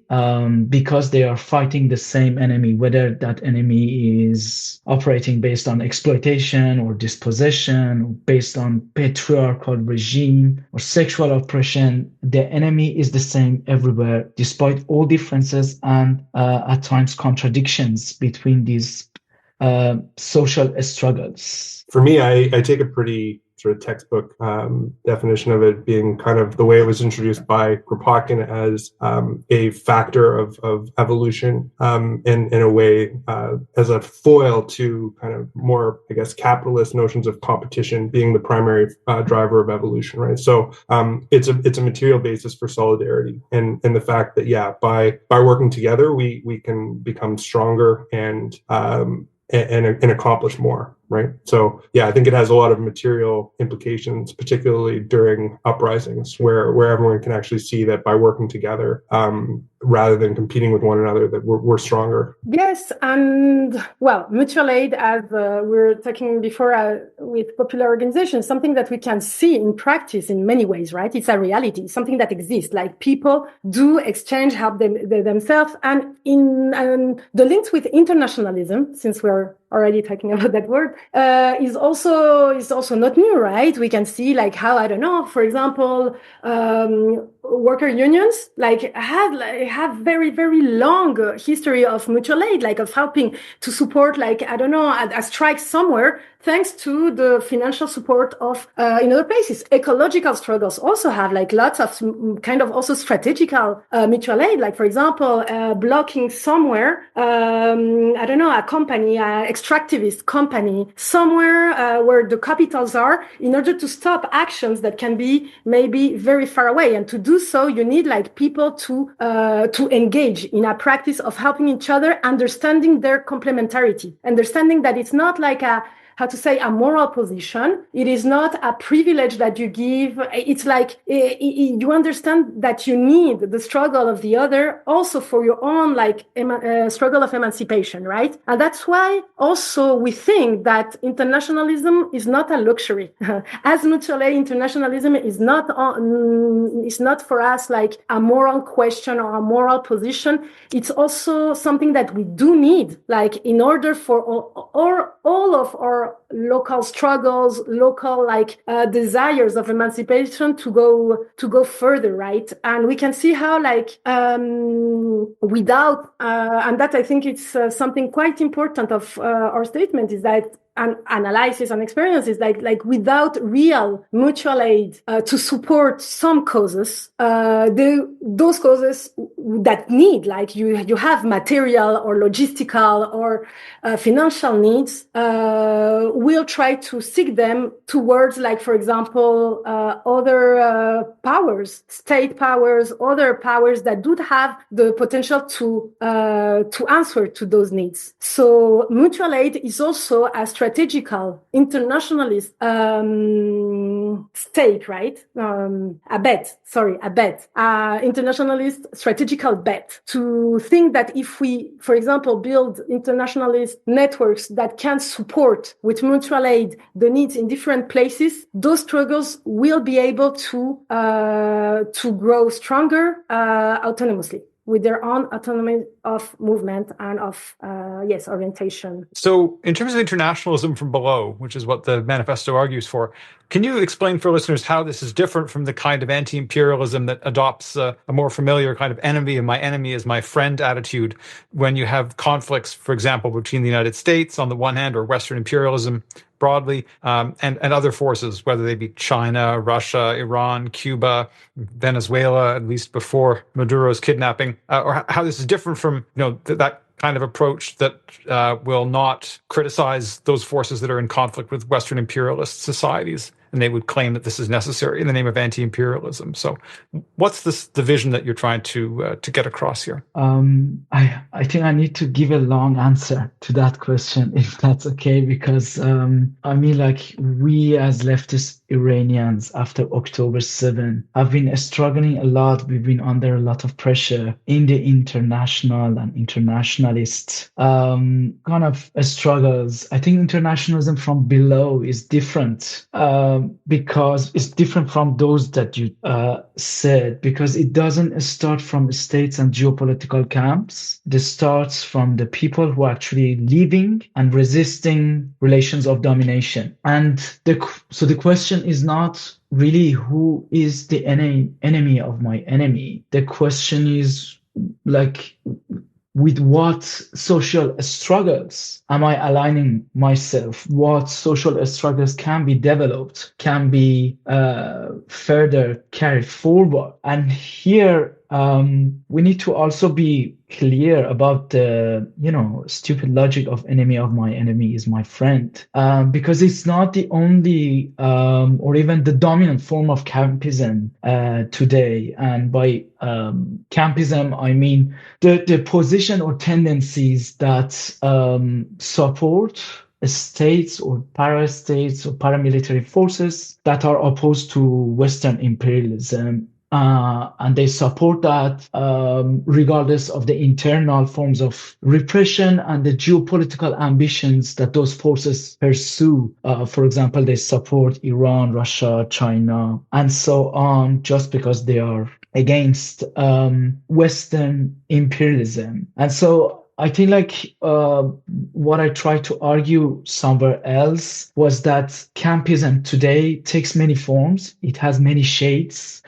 [SPEAKER 4] because they are fighting the same enemy, whether that enemy is operating based on exploitation or dispossession, or based on patriarchal regime or sexual oppression. The enemy is the same everywhere, despite all differences and at times contradictions between these social struggles.
[SPEAKER 3] For me, I take a pretty sort of textbook definition of it being kind of the way it was introduced by Kropotkin as a factor of evolution, and in a way as a foil to kind of more, I guess, capitalist notions of competition being the primary driver of evolution, right? So it's a material basis for solidarity, and the fact that by working together we can become stronger and accomplish more, right? So I think it has a lot of material implications, particularly during uprisings where everyone can actually see that by working together, rather than competing with one another, that we're stronger.
[SPEAKER 2] Yes, and well, mutual aid, as we were talking before with popular organizations, something that we can see in practice in many ways, right? It's a reality, something that exists. Like people do exchange, help themselves, and in the links with internationalism, since we're already talking about that word, is also not new, right? We can see like how, I don't know, for example, worker unions have very, very long history of mutual aid, like of helping to support, like, I don't know, a strike somewhere, thanks to the financial support of in other places. Ecological struggles also have like lots of kind of also strategical mutual aid, like, for example, blocking somewhere, I don't know, a company, extractivist company somewhere where the capitals are, in order to stop actions that can be maybe very far away. And to do so, you need like people to engage in a practice of helping each other, understanding their complementarity, understanding that it's not like a moral position. It is not a privilege that you give. It's like you understand that you need the struggle of the other also for your own like struggle of emancipation, right? And that's why also we think that internationalism is not a luxury. As mutual aid, internationalism is not for us like a moral question or a moral position. It's also something that we do need, like in order for all of our local struggles, local desires of emancipation to go further, right? And we can see how without and that I think it's something quite important of our statement, is that analysis and experiences, like without real mutual aid to support some causes, those causes that need, like you have material or logistical or financial needs, we'll try to seek them towards, like, for example, other powers, state powers, other powers that do have the potential to answer to those needs. So mutual aid is also a strategical internationalist stake, right? Internationalist strategical bet to think that if we, for example, build internationalist networks that can support with mutual aid the needs in different places, those struggles will be able to grow stronger autonomously, with their own autonomy of movement and of, orientation.
[SPEAKER 1] So in terms of internationalism from below, which is what the manifesto argues for, can you explain for listeners how this is different from the kind of anti-imperialism that adopts a more familiar kind of enemy of my enemy is my friend attitude when you have conflicts, for example, between the United States on the one hand, or Western imperialism broadly, and other forces, whether they be China, Russia, Iran, Cuba, Venezuela, at least before Maduro's kidnapping, or how this is different from that kind of approach that will not criticize those forces that are in conflict with Western imperialist societies, and they would claim that this is necessary in the name of anti-imperialism. So what's the vision that you're trying to get across here?
[SPEAKER 4] I think I need to give a long answer to that question, if that's okay, because we as leftist Iranians after October 7 have been struggling a lot. We've been under a lot of pressure in the international and internationalist kind of struggles. I think internationalism from below is different because it's different from those that you said, because it doesn't start from states and geopolitical camps. It starts from the people who are actually living and resisting relations of domination. And so the question is not really who is the enemy of my enemy. The question is, like, with what social struggles am I aligning myself? What social struggles can be developed, can be further carried forward? And here we need to also be clear about the, stupid logic of enemy of my enemy is my friend, because it's not the only or even the dominant form of campism today. And by campism, I mean the position or tendencies that support states or parastates or paramilitary forces that are opposed to Western imperialism. And they support that regardless of the internal forms of repression and the geopolitical ambitions that those forces pursue. For example, they support Iran, Russia, China, and so on, just because they are against Western imperialism. And so I think what I tried to argue somewhere else was that campism today takes many forms. It has many shades.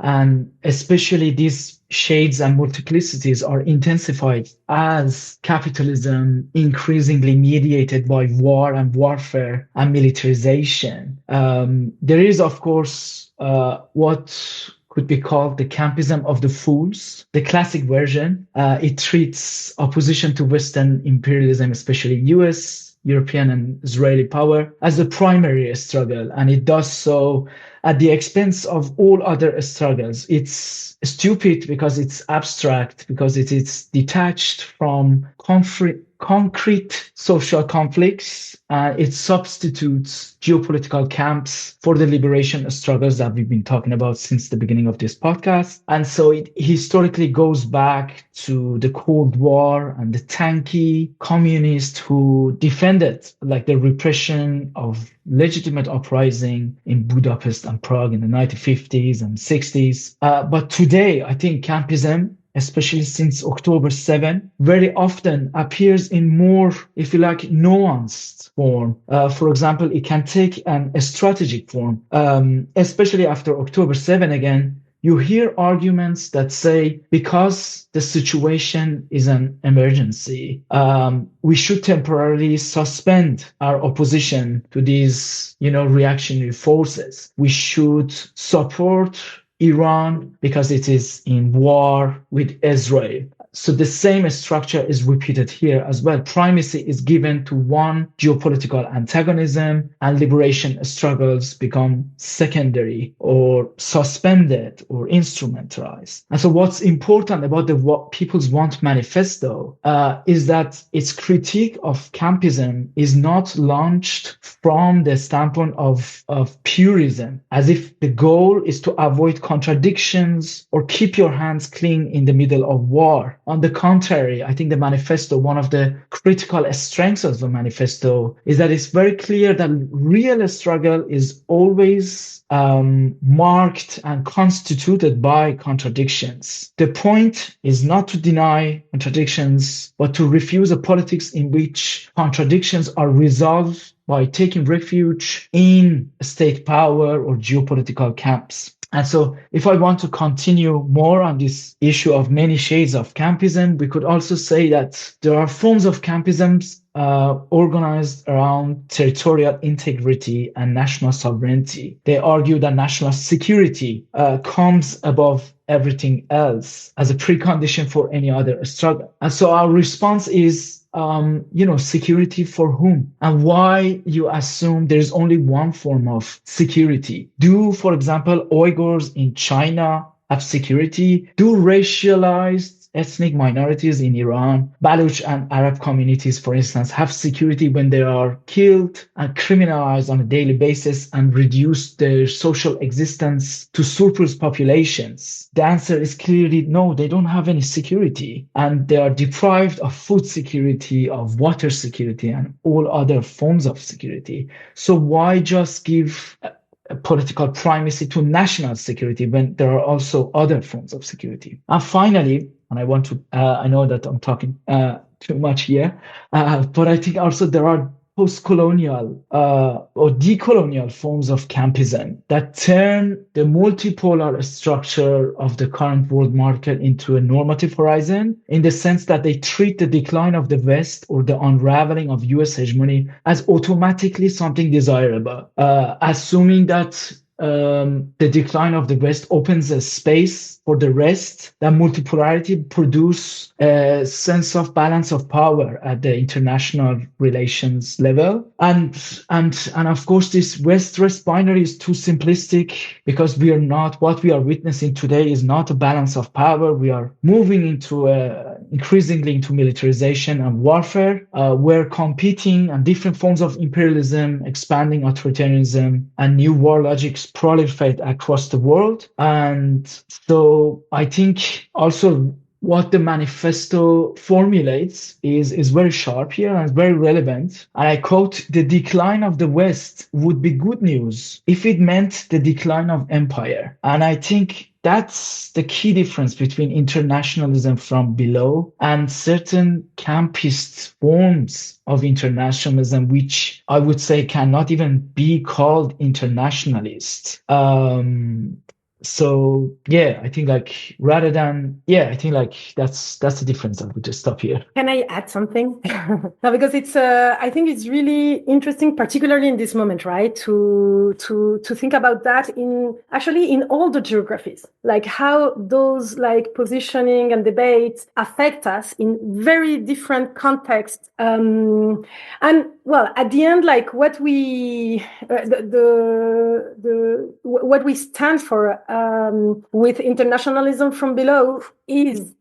[SPEAKER 4] And especially these shades and multiplicities are intensified as capitalism increasingly mediated by war and warfare and militarization. There is, of course, what could be called the campism of the fools, the classic version. It treats opposition to Western imperialism, especially US, European and Israeli power, as the primary struggle, and it does so at the expense of all other struggles. It's stupid because it's abstract, because it is detached from concrete social conflicts. It substitutes geopolitical camps for the liberation struggles that we've been talking about since the beginning of this podcast. And so it historically goes back to the Cold War and the tanky communists who defended the repression of legitimate uprising in Budapest and Prague in the 1950s and 60s. But today, I think campism, especially since October 7, very often appears in more, if you like, nuanced form. For example, it can take a strategic form, especially after October 7 again. you hear arguments that say, because the situation is an emergency, we should temporarily suspend our opposition to these, reactionary forces. We should support Iran because it is in war with Israel. So the same structure is repeated here as well. Primacy is given to one geopolitical antagonism, and liberation struggles become secondary or suspended or instrumentalized. And so what's important about the What People's Want Manifesto is that its critique of campism is not launched from the standpoint of purism, as if the goal is to avoid contradictions or keep your hands clean in the middle of war. On the contrary, I think the manifesto, one of the critical strengths of the manifesto is that it's very clear that real struggle is always marked and constituted by contradictions. The point is not to deny contradictions, but to refuse a politics in which contradictions are resolved by taking refuge in state power or geopolitical camps. And so if I want to continue more on this issue of many shades of campism, we could also say that there are forms of campisms organized around territorial integrity and national sovereignty. They argue that national security comes above everything else as a precondition for any other struggle. And so our response is, security for whom? And why you assume there's only one form of security? Do, for example, Uyghurs in China have security? Do racialized ethnic minorities in Iran, Baloch and Arab communities, for instance, have security when they are killed and criminalized on a daily basis and reduce their social existence to surplus populations? The answer is clearly no, they don't have any security, and they are deprived of food security, of water security, and all other forms of security. So why just give political primacy to national security when there are also other forms of security? And finally, and I want to, I know that I'm talking too much here, but I think also there are post-colonial or decolonial forms of campism that turn the multipolar structure of the current world market into a normative horizon, in the sense that they treat the decline of the West or the unraveling of US hegemony as automatically something desirable, assuming that the decline of the West opens a space for the rest, that multipolarity produce a sense of balance of power at the international relations level. And of course, this West-West binary is too simplistic, because what we are witnessing today is not a balance of power. We are moving into increasingly into militarization and warfare, where competing and different forms of imperialism, expanding authoritarianism, and new war logics proliferate across the world. And so I think also what the manifesto formulates is very sharp here and very relevant. And I quote, "The decline of the West would be good news if it meant the decline of empire." And I think that's the key difference between internationalism from below and certain campist forms of internationalism, which I would say cannot even be called internationalist. So yeah, I think that's the difference. I would just stop here.
[SPEAKER 2] Can I add something? No, because it's I think it's really interesting, particularly in this moment, right? To think about that in all the geographies, like how those like positioning and debates affect us in very different contexts. And well, at the end, like what we what we stand for with internationalism from below is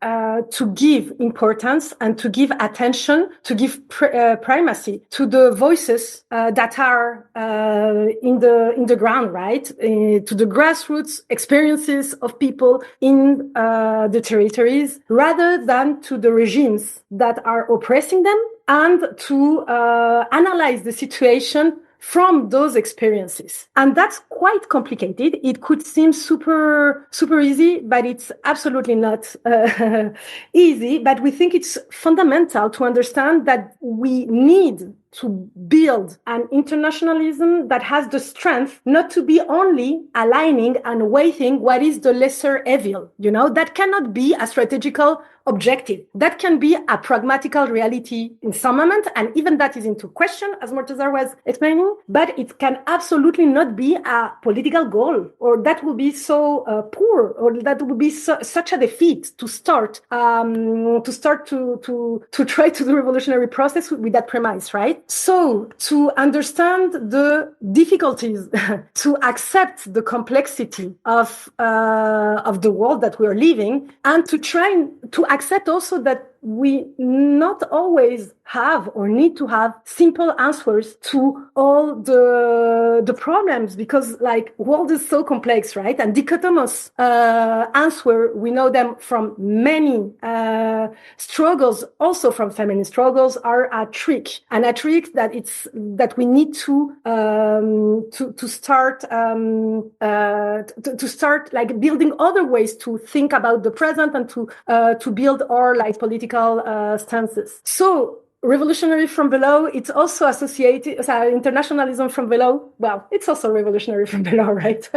[SPEAKER 2] to give importance and to give attention, to give primacy to the voices that are in the ground, right? To the grassroots experiences of people in the territories, rather than to the regimes that are oppressing them, and to analyze the situation from those experiences. And that's quite complicated. It could seem super easy, but it's absolutely not easy. But we think it's fundamental to understand that we need to build an internationalism that has the strength not to be only aligning and weighing what is the lesser evil. That cannot be a strategical objective. That can be a pragmatical reality in some moment, and even that is into question, as Morteza was explaining, but it can absolutely not be a political goal, or that would be so poor, or that would be such a defeat to start to try to do revolutionary process with that premise, right? So to understand the difficulties, to accept the complexity of the world that we are living, and to try to accept also that we not always have or need to have simple answers to all the problems, because world is so complex, right? And dichotomous answer, we know them from many struggles, also from feminist struggles, are a trick, and a trick that we need to start building other ways to think about the present and to build our political stances. So revolutionary from below, it's also associated, internationalism from below. Well, it's also revolutionary from below, right?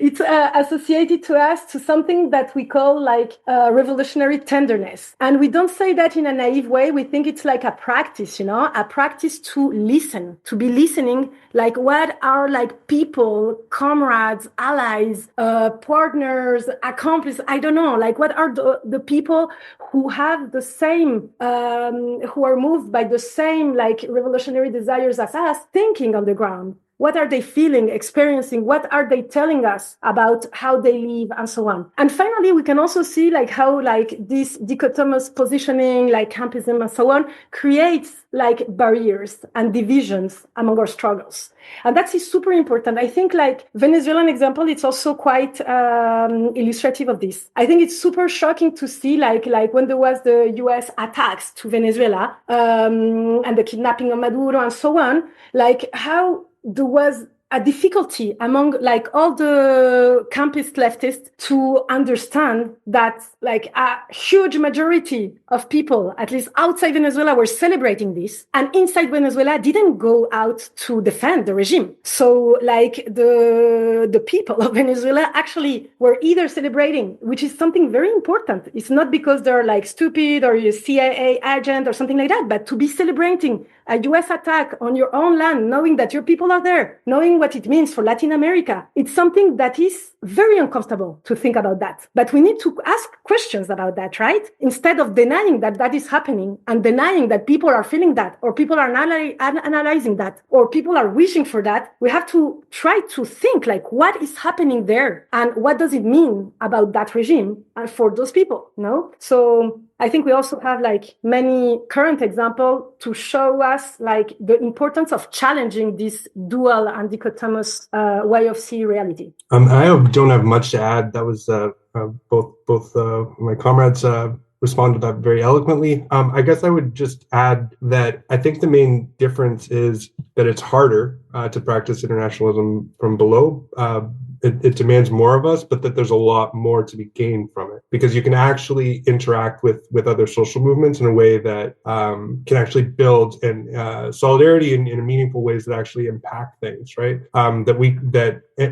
[SPEAKER 2] It's associated to us to something that we call revolutionary tenderness. And we don't say that in a naive way. We think it's like a practice, a practice to listen, to be listening, what are people, comrades, allies, partners, accomplices, I don't know, what are the people who have the same, who are moved by the same revolutionary desires as us, thinking on the ground. What are they feeling, experiencing? What are they telling us about how they live, and so on? And finally, we can also see how this dichotomous positioning, campism and so on, creates barriers and divisions among our struggles. And that is super important. I think Venezuelan example, it's also quite illustrative of this. I think it's super shocking to see when there was the US attacks to Venezuela and the kidnapping of Maduro and so on, how there was a difficulty among all the campist leftists to understand that a huge majority of people, at least outside Venezuela, were celebrating this, and inside Venezuela didn't go out to defend the regime. So the people of Venezuela actually were either celebrating, which is something very important. It's not because they're stupid or a CIA agent or something like that, but to be celebrating a US attack on your own land, knowing that your people are there, knowing what it means for Latin America. It's something that is very uncomfortable to think about that. But we need to ask questions about that, right? Instead of denying that that is happening and denying that people are feeling that, or people are analyzing that, or people are wishing for that, we have to try to think what is happening there and what does it mean about that regime and for those people, no? So I think we also have many current examples to show us the importance of challenging this dual and dichotomous way of seeing reality.
[SPEAKER 3] I don't have much to add. That was both my comrades responded to that very eloquently. I guess I would just add that I think the main difference is that it's harder to practice internationalism from below. It demands more of us, but that there's a lot more to be gained from it, because you can actually interact with other social movements in a way that can actually build solidarity in meaningful ways that actually impact things, right?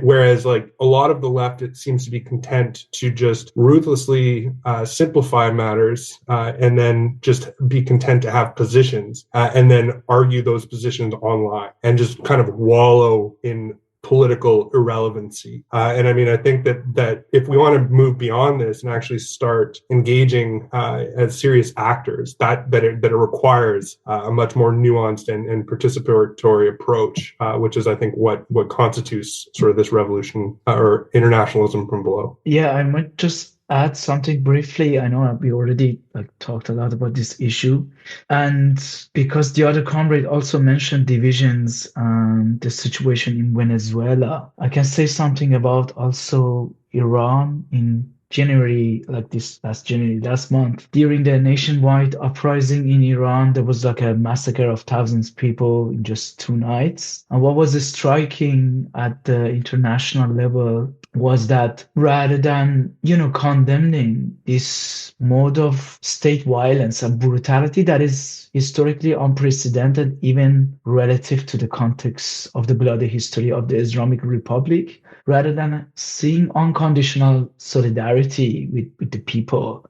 [SPEAKER 3] Whereas a lot of the left, it seems to be content to just ruthlessly simplify matters and then just be content to have positions and then argue those positions online and just kind of wallow in political irrelevancy. And I mean, I think that if we want to move beyond this and actually start engaging as serious actors, that it requires a much more nuanced and participatory approach, which is, I think, what constitutes sort of this revolution or internationalism from below.
[SPEAKER 4] Yeah, I might just add something briefly. I know we already talked a lot about this issue, and because the other comrade also mentioned divisions and the situation in Venezuela, I can say something about also Iran in January, last month, during the nationwide uprising in Iran, there was like a massacre of thousands of people in just 2 nights. And what was striking at the international level was that rather than, condemning this mode of state violence and brutality that is historically unprecedented, even relative to the context of the bloody history of the Islamic Republic, rather than seeing unconditional solidarity with the people,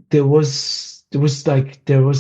[SPEAKER 4] there was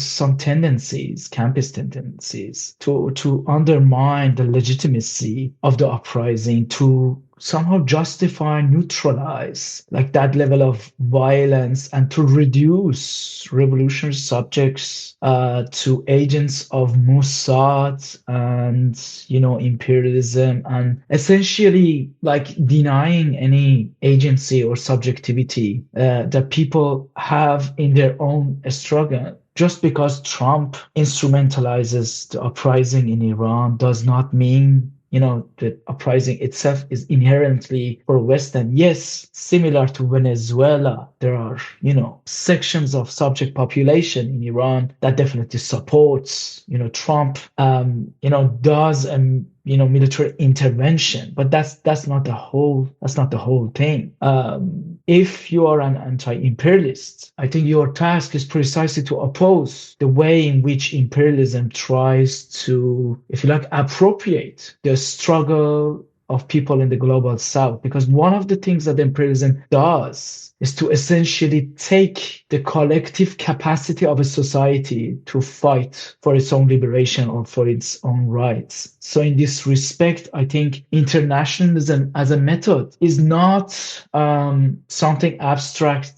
[SPEAKER 4] some campus tendencies to undermine the legitimacy of the uprising, to somehow justify, neutralize like that level of violence, and to reduce revolutionary subjects to agents of Mossad and imperialism, and essentially like denying any agency or subjectivity that people have in their own struggle. Just because Trump instrumentalizes the uprising in Iran does not mean the uprising itself is inherently for Western. Yes, similar to Venezuela, there are, sections of subject population in Iran that definitely supports, Trump, does military intervention, but that's not the whole thing. If you are an anti-imperialist, I think your task is precisely to oppose the way in which imperialism tries to, if you like, appropriate the struggle of people in the global south. Because one of the things that imperialism does is to essentially take the collective capacity of a society to fight for its own liberation or for its own rights. So in this respect, I think internationalism as a method is not something abstract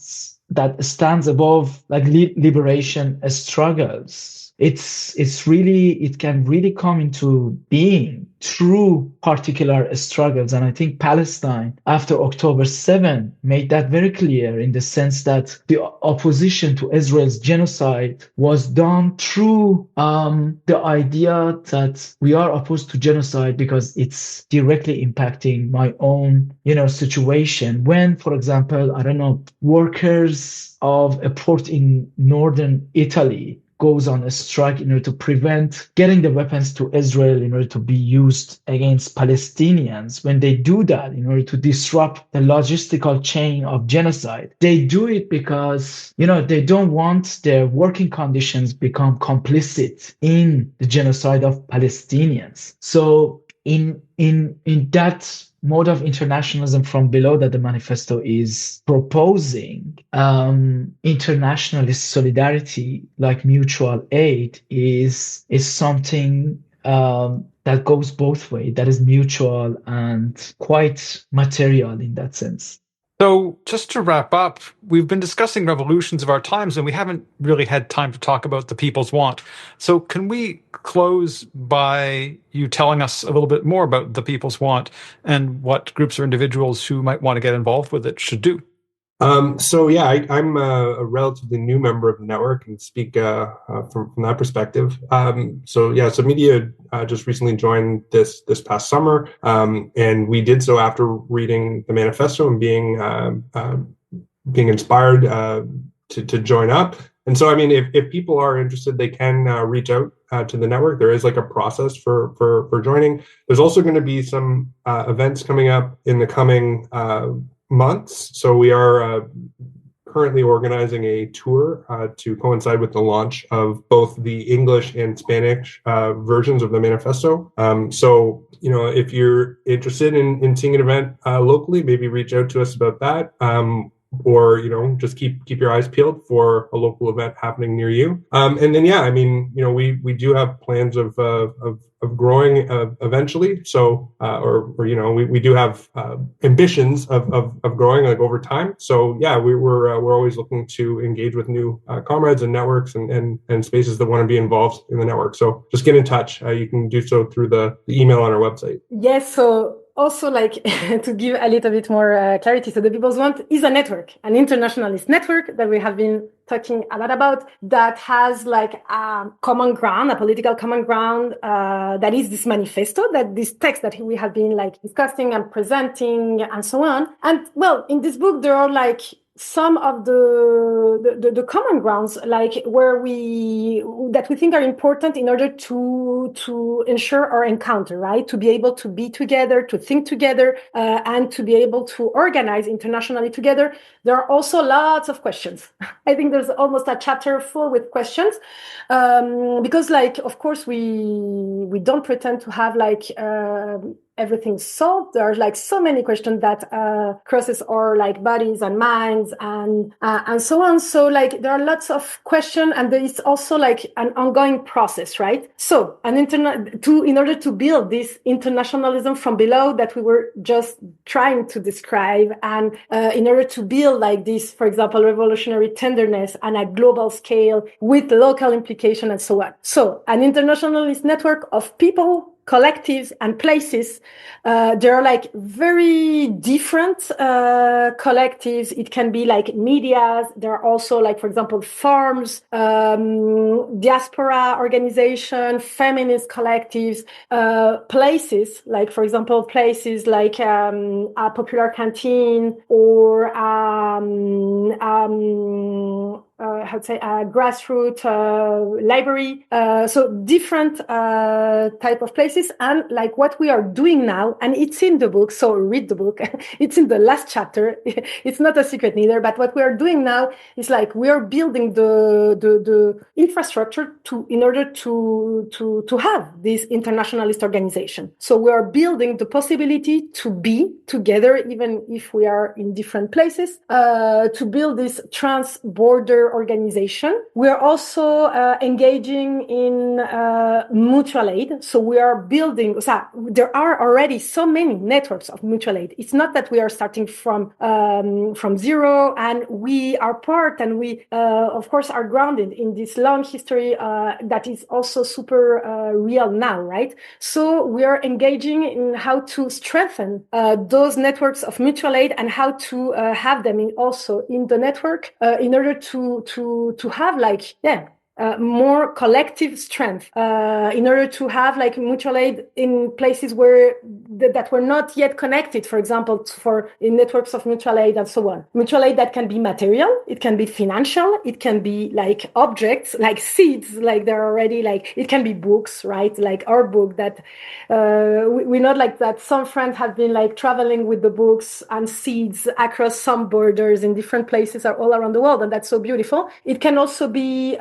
[SPEAKER 4] that stands above like liberation struggles. It can really come into being through particular struggles. And I think Palestine after October 7 made that very clear, in the sense that the opposition to Israel's genocide was done through the idea that we are opposed to genocide because it's directly impacting my own, situation. When, for example, workers of a port in northern Italy goes on a strike in order to prevent getting the weapons to Israel in order to be used against Palestinians. When they do that in order to disrupt the logistical chain of genocide, they do it because, they don't want their working conditions become complicit in the genocide of Palestinians. So in that mode of internationalism from below that the manifesto is proposing, internationalist solidarity, like mutual aid, is something that goes both ways, that is mutual and quite material in that sense.
[SPEAKER 1] So just to wrap up, we've been discussing revolutions of our times, and we haven't really had time to talk about the people's want. So can we close by you telling us a little bit more about the people's want and what groups or individuals who might want to get involved with it should do?
[SPEAKER 3] I'm a relatively new member of the network and speak from that perspective. So media just recently joined this past summer, and we did so after reading the manifesto and being inspired to join up. And so, if people are interested, they can reach out to the network. There is like a process for joining. There's also going to be some events coming up in the coming months. So we are currently organizing a tour to coincide with the launch of both the English and Spanish versions of the manifesto. So, if you're interested in seeing an event locally, maybe reach out to us about that. Or just keep your eyes peeled for a local event happening near you. And then we do have plans of growing eventually. So we do have ambitions of growing like over time. So we're always looking to engage with new comrades and networks and spaces that want to be involved in the network. So just get in touch. You can do so through the email on our website.
[SPEAKER 2] Yes. So also, to give a little bit more clarity, so the People's Want is a network, an internationalist network that we have been talking a lot about, that has like a common ground, a political common ground, that is this manifesto, that this text that we have been like discussing and presenting and so on. And well, in this book, there are like some of the common grounds, like where we think are important in order to ensure our encounter, right? To be able to be together, to think together, and to be able to organize internationally together. There are also lots of questions. I think there's almost a chapter full with questions, because like, of course, we don't pretend to have like everything solved. There are like so many questions that crosses our like bodies and minds and so on. So like there are lots of questions, and there is also like an ongoing process, right? So in order to build this internationalism from below that we were just trying to describe, and in order to build like this, for example, revolutionary tenderness on a global scale with local implication and so on. So an internationalist network of people, collectives and places. There are like very different collectives. It can be like medias. There are also like, for example, farms, diaspora organization, feminist collectives, places, like, for example, places like a popular canteen or a grassroots library. So different type of places. And like what we are doing now, and it's in the book, so read the book. It's in the last chapter. It's not a secret neither, but what we are doing now is like we are building the infrastructure in order to have this internationalist organization. So we are building the possibility to be together, even if we are in different places, to build this trans-border organization. We are also engaging in mutual aid. So we are building, so there are already so many networks of mutual aid. It's not that we are starting from zero, and we are part, and we, of course, are grounded in this long history that is also super real now, right? So we are engaging in how to strengthen those networks of mutual aid and how to have them also in the network in order to have like, more collective strength, in order to have like mutual aid in places where that were not yet connected, for example, in networks of mutual aid and so on. Mutual aid that can be material, it can be financial, it can be like objects, like seeds, like they're already like, it can be books, right? Like our book that, we know like that some friends have been like traveling with the books and seeds across some borders in different places all around the world. And that's so beautiful. It can also be,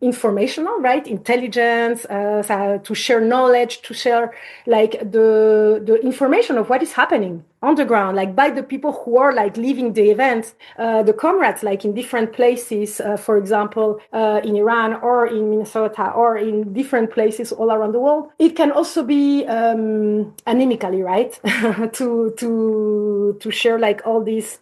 [SPEAKER 2] informational, right? Intelligence, to share knowledge, to share like the information of what is happening on the ground, like by the people who are like living the events, the comrades, like in different places, for example, in Iran or in Minnesota or in different places all around the world. It can also be anemically, right? to share like all this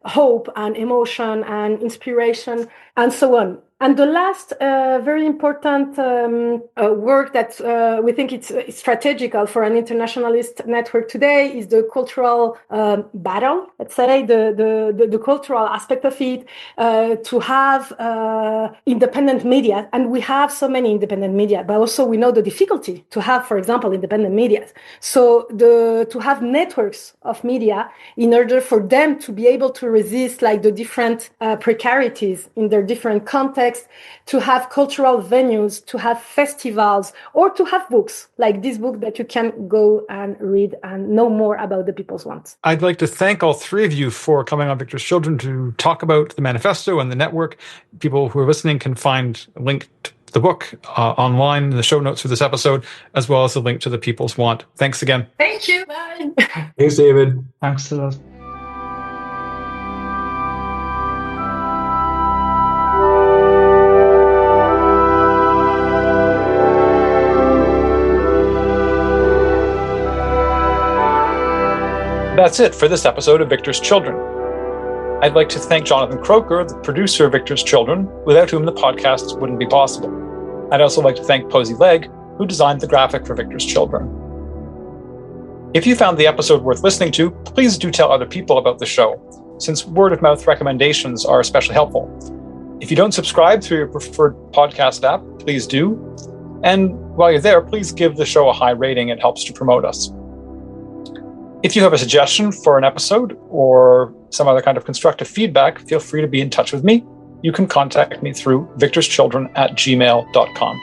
[SPEAKER 2] hope and emotion and inspiration and so on. And the last very important work that we think it's strategical for an internationalist network today is the cultural battle, let's say, the cultural aspect of it, to have independent media. And we have so many independent media, but also we know the difficulty to have, for example, independent media. So to have networks of media in order for them to be able to resist like the different precarities in their different contexts, to have cultural venues, to have festivals, or to have books like this book that you can go and read and know more about the people's wants.
[SPEAKER 1] I'd like to thank all three of you for coming on Victor's Children to talk about the manifesto and the network. People who are listening can find a link to the book online in the show notes for this episode, as well as a link to the People's Want. Thanks again.
[SPEAKER 2] Thank you. Bye.
[SPEAKER 3] Thanks, David.
[SPEAKER 4] Thanks a lot.
[SPEAKER 1] That's it for this episode of Victor's Children. I'd like to thank Jonathan Croker, the producer of Victor's Children, without whom the podcast wouldn't be possible. I'd also like to thank Posey Legg, who designed the graphic for Victor's Children. If you found the episode worth listening to, please do tell other people about the show, since word-of-mouth recommendations are especially helpful. If you don't subscribe through your preferred podcast app, please do. And while you're there, please give the show a high rating. It helps to promote us. If you have a suggestion for an episode or some other kind of constructive feedback, feel free to be in touch with me. You can contact me through victorschildren@gmail.com.